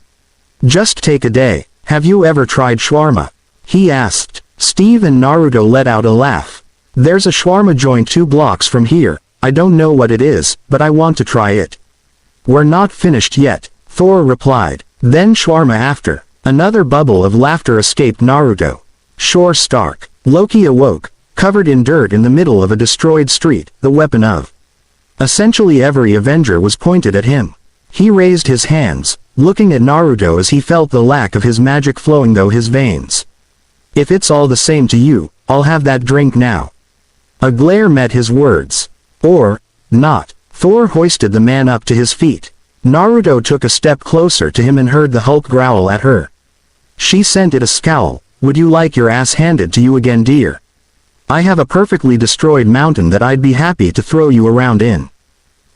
Just take a day. Have you ever tried shawarma? He asked. Steve and Naruto let out a laugh. There's a shawarma joint 2 blocks from here. I don't know what it is, but I want to try it. We're not finished yet, Thor replied. Then shawarma after. Another bubble of laughter escaped Naruto. Sure, Stark. Loki awoke, covered in dirt in the middle of a destroyed street, the weapon of essentially every Avenger was pointed at him. He raised his hands, looking at Naruto as he felt the lack of his magic flowing through his veins. If it's all the same to you, I'll have that drink now. A glare met his words. Or not. Thor hoisted the man up to his feet. Naruto took a step closer to him and heard the Hulk growl at her. She sent it a scowl. Would you like your ass handed to you again, dear? I have a perfectly destroyed mountain that I'd be happy to throw you around in.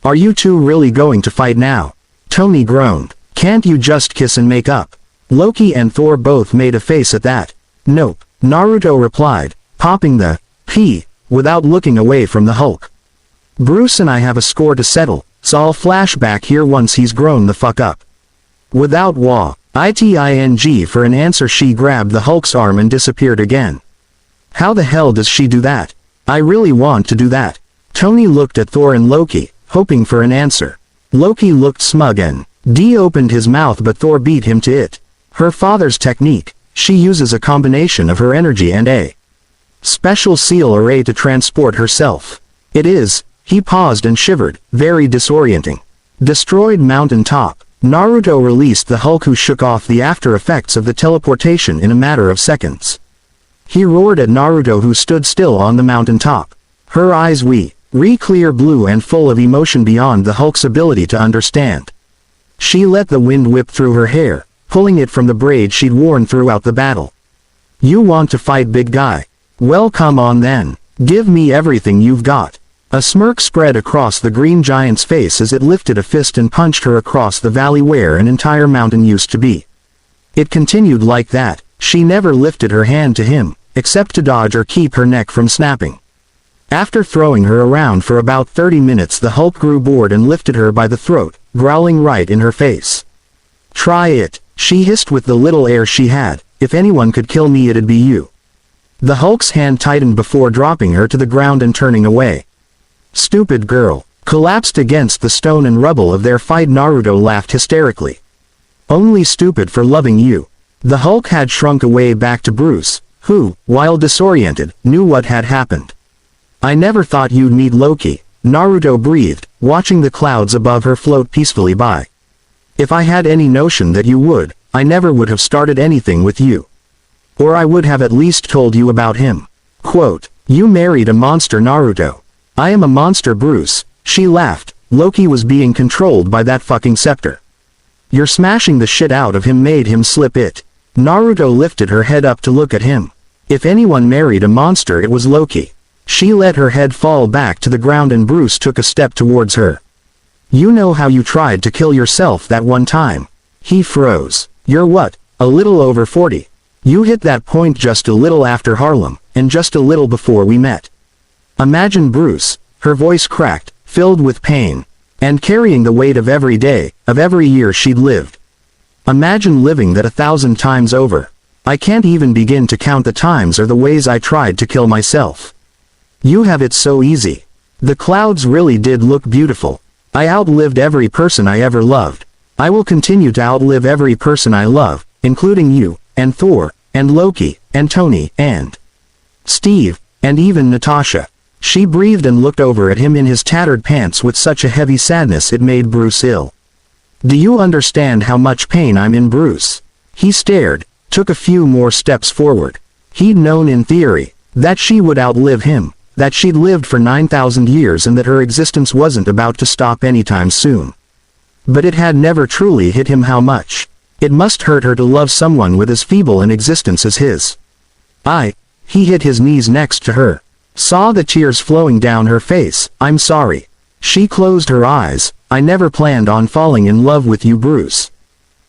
Are you two really going to fight now? Tony groaned. Can't you just kiss and make up? Loki and Thor both made a face at that. Nope, Naruto replied, popping the P without looking away from the Hulk. Bruce and I have a score to settle, so I'll flash back here once he's grown the fuck up. Without waiting for an answer, she grabbed the Hulk's arm and disappeared again. How the hell does she do that? I really want to do that. Tony looked at Thor and Loki, hoping for an answer. Loki looked smug and D opened his mouth, but Thor beat him to it. Her father's technique, she uses a combination of her energy and a special seal array to transport herself. It is, he paused and shivered, very disorienting. Destroyed mountain top. Naruto released the Hulk, who shook off the after effects of the teleportation in a matter of seconds. He roared at Naruto, who stood still on the mountain top. Her eyes clear blue and full of emotion beyond the Hulk's ability to understand. She let the wind whip through her hair, pulling it from the braid she'd worn throughout the battle. You want to fight, big guy? Well, come on then. Give me everything you've got. A smirk spread across the green giant's face as it lifted a fist and punched her across the valley where an entire mountain used to be. It continued like that. She never lifted her hand to him, except to dodge or keep her neck from snapping. After throwing her around for about 30 minutes, the Hulk grew bored and lifted her by the throat, growling right in her face. Try it, she hissed with the little air she had. If anyone could kill me, it'd be you. The Hulk's hand tightened before dropping her to the ground and turning away. Stupid girl. Collapsed against the stone and rubble of their fight, Naruto laughed hysterically. Only stupid for loving you. The Hulk had shrunk away back to Bruce, who, while disoriented, knew what had happened. I never thought you'd meet Loki, Naruto breathed, watching the clouds above her float peacefully by. If I had any notion that you would, I never would have started anything with you. Or I would have at least told you about him. Quote, you married a monster, Naruto. I am a monster, Bruce. She laughed. Loki was being controlled by that fucking scepter. You're smashing the shit out of him made him slip it. Naruto lifted her head up to look at him. If anyone married a monster, it was Loki. She let her head fall back to the ground and Bruce took a step towards her. You know how you tried to kill yourself that one time? He froze. You're what, a little over 40? You hit that point just a little after Harlem, and just a little before we met. Imagine Bruce, her voice cracked, filled with pain, and carrying the weight of every day, of every year she'd lived. Imagine living that 1,000 times over. I can't even begin to count the times or the ways I tried to kill myself. You have it so easy. The clouds really did look beautiful. I outlived every person I ever loved. I will continue to outlive every person I love, including you, and Thor, and Loki, and Tony, and Steve, and even Natasha. She breathed and looked over at him in his tattered pants with such a heavy sadness it made Bruce ill. Do you understand how much pain I'm in, Bruce? He stared, took a few more steps forward. He'd known in theory, that she would outlive him, that she'd lived for 9,000 years and that her existence wasn't about to stop anytime soon. But it had never truly hit him how much it must hurt her to love someone with as feeble an existence as his. He hit his knees next to her. Saw the tears flowing down her face. I'm sorry. She closed her eyes. I never planned on falling in love with you, Bruce.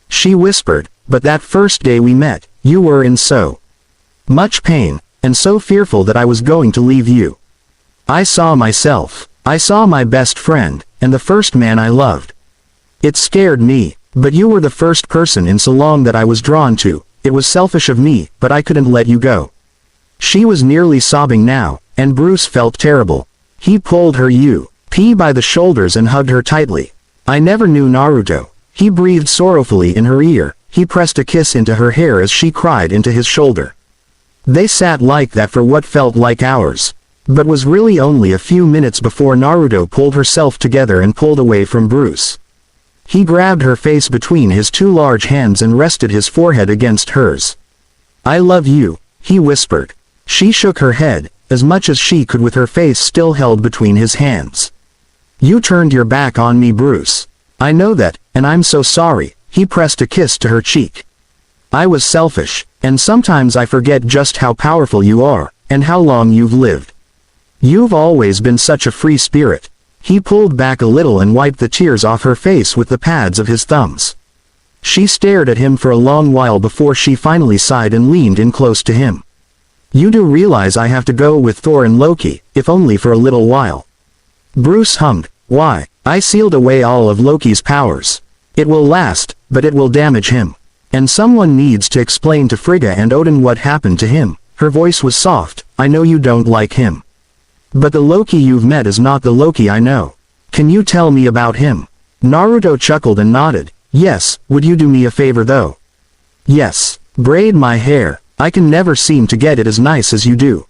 She whispered, but that first day we met, you were in so much pain, and so fearful that I was going to leave you. I saw myself. I saw my best friend, and the first man I loved. It scared me, but you were the first person in so long that I was drawn to. It was selfish of me, but I couldn't let you go. She was nearly sobbing now, and Bruce felt terrible. He pulled her by the shoulders and hugged her tightly. I never knew Naruto. He breathed sorrowfully in her ear. He pressed a kiss into her hair as she cried into his shoulder. They sat like that for what felt like hours, but was really only a few minutes before Naruto pulled herself together and pulled away from Bruce. He grabbed her face between his two large hands and rested his forehead against hers. I love you, he whispered. She shook her head, as much as she could with her face still held between his hands. You turned your back on me, Bruce. I know that, and I'm so sorry. He pressed a kiss to her cheek. I was selfish, and sometimes I forget just how powerful you are, and how long you've lived. You've always been such a free spirit. He pulled back a little and wiped the tears off her face with the pads of his thumbs. She stared at him for a long while before she finally sighed and leaned in close to him. You do realize I have to go with Thor and Loki, if only for a little while. Bruce hummed. Why? I sealed away all of Loki's powers. It will last, but it will damage him. And someone needs to explain to Frigga and Odin what happened to him. Her voice was soft. I know you don't like him. But the Loki you've met is not the Loki I know. Can you tell me about him? Naruto chuckled and nodded. Yes, would you do me a favor though? Yes. Braid my hair, I can never seem to get it as nice as you do.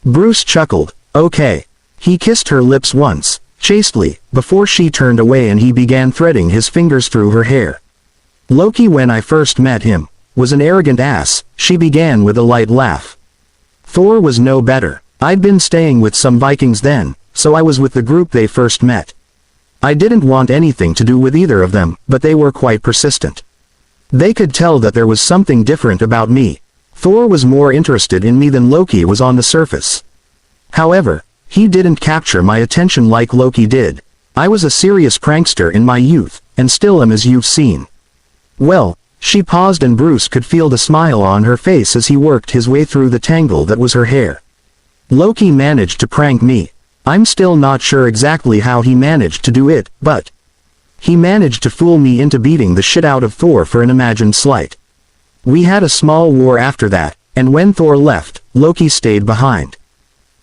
Bruce chuckled. Okay. He kissed her lips once, chastely, before she turned away and he began threading his fingers through her hair. Loki, when I first met him, was an arrogant ass, she began with a light laugh. Thor was no better. I'd been staying with some Vikings then, so I was with the group they first met. I didn't want anything to do with either of them, but they were quite persistent. They could tell that there was something different about me. Thor was more interested in me than Loki was on the surface. However, he didn't capture my attention like Loki did. I was a serious prankster in my youth, and still am, as you've seen. Well, she paused and Bruce could feel the smile on her face as he worked his way through the tangle that was her hair. Loki managed to prank me. I'm still not sure exactly how he managed to do it, but he managed to fool me into beating the shit out of Thor for an imagined slight. We had a small war after that, and when Thor left, Loki stayed behind.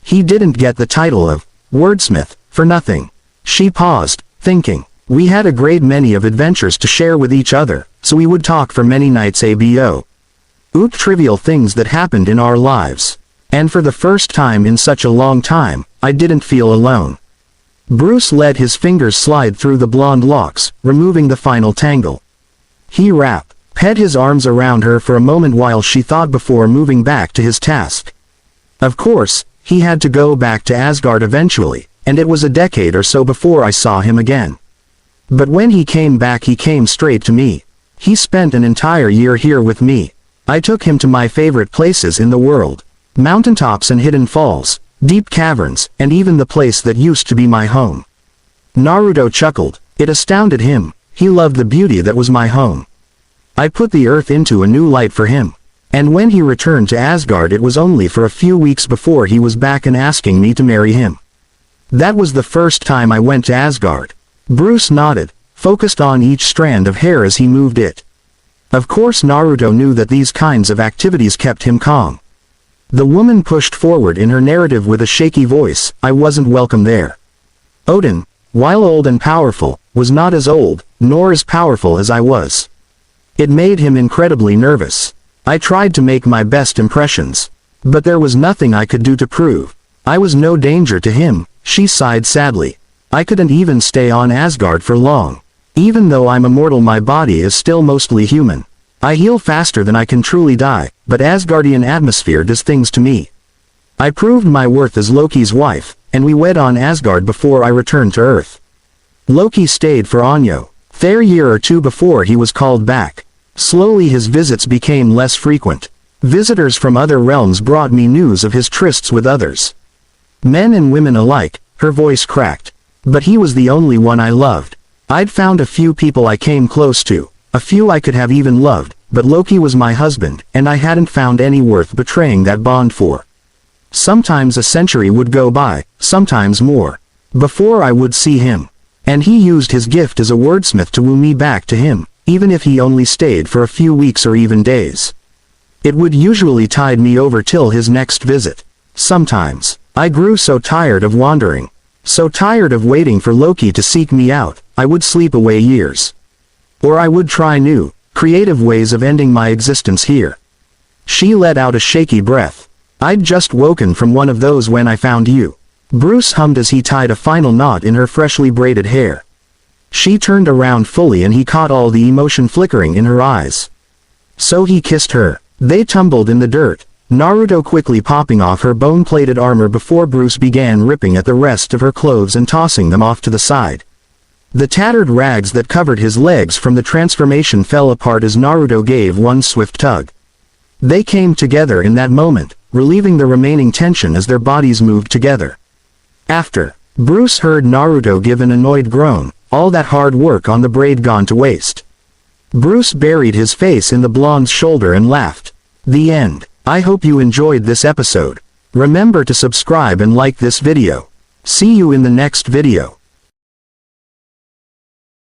He didn't get the title of wordsmith for nothing. She paused, thinking. We had a great many of adventures to share with each other, so we would talk for many nights about trivial things that happened in our lives. And for the first time in such a long time, I didn't feel alone. Bruce let his fingers slide through the blonde locks, removing the final tangle. He pet his arms around her for a moment while she thought before moving back to his task. Of course, he had to go back to Asgard eventually, and it was a decade or so before I saw him again. But when he came back, he came straight to me. He spent an entire year here with me. I took him to my favorite places in the world. Mountaintops and hidden falls, deep caverns, and even the place that used to be my home. Naruto chuckled. It astounded him. He loved the beauty that was my home. I put the earth into a new light for him. And when he returned to Asgard, it was only for a few weeks before he was back and asking me to marry him. That was the first time I went to Asgard. Bruce nodded, focused on each strand of hair as he moved it. Of course Naruto knew that these kinds of activities kept him calm. The woman pushed forward in her narrative with a shaky voice. I wasn't welcome there. Odin, while old and powerful, was not as old, nor as powerful as I was. It made him incredibly nervous. I tried to make my best impressions. But there was nothing I could do to prove I was no danger to him. She sighed sadly. I couldn't even stay on Asgard for long. Even though I'm immortal, my body is still mostly human. I heal faster than I can truly die, but Asgardian atmosphere does things to me. I proved my worth as Loki's wife, and we wed on Asgard before I returned to Earth. Loki stayed for a year or two before he was called back. Slowly his visits became less frequent. Visitors from other realms brought me news of his trysts with others. Men and women alike. Her voice cracked. But he was the only one I loved. I'd found a few people I came close to, a few I could have even loved, but Loki was my husband, and I hadn't found any worth betraying that bond for. Sometimes a century would go by, sometimes more, before I would see him. And he used his gift as a wordsmith to woo me back to him, even if he only stayed for a few weeks or even days. It would usually tide me over till his next visit. Sometimes, I grew so tired of wandering, so tired of waiting for Loki to seek me out, I would sleep away years. Or I would try new, creative ways of ending my existence here. She let out a shaky breath. I'd just woken from one of those when I found you. Bruce hummed as he tied a final knot in her freshly braided hair. She turned around fully and he caught all the emotion flickering in her eyes. So he kissed her. They tumbled in the dirt, Naruto quickly popping off her bone-plated armor before Bruce began ripping at the rest of her clothes and tossing them off to the side. The tattered rags that covered his legs from the transformation fell apart as Naruto gave one swift tug. They came together in that moment, relieving the remaining tension as their bodies moved together. After, Bruce heard Naruto give an annoyed groan, all that hard work on the braid gone to waste. Bruce buried his face in the blonde's shoulder and laughed. The end. I hope you enjoyed this episode. Remember to subscribe and like this video. See you in the next video.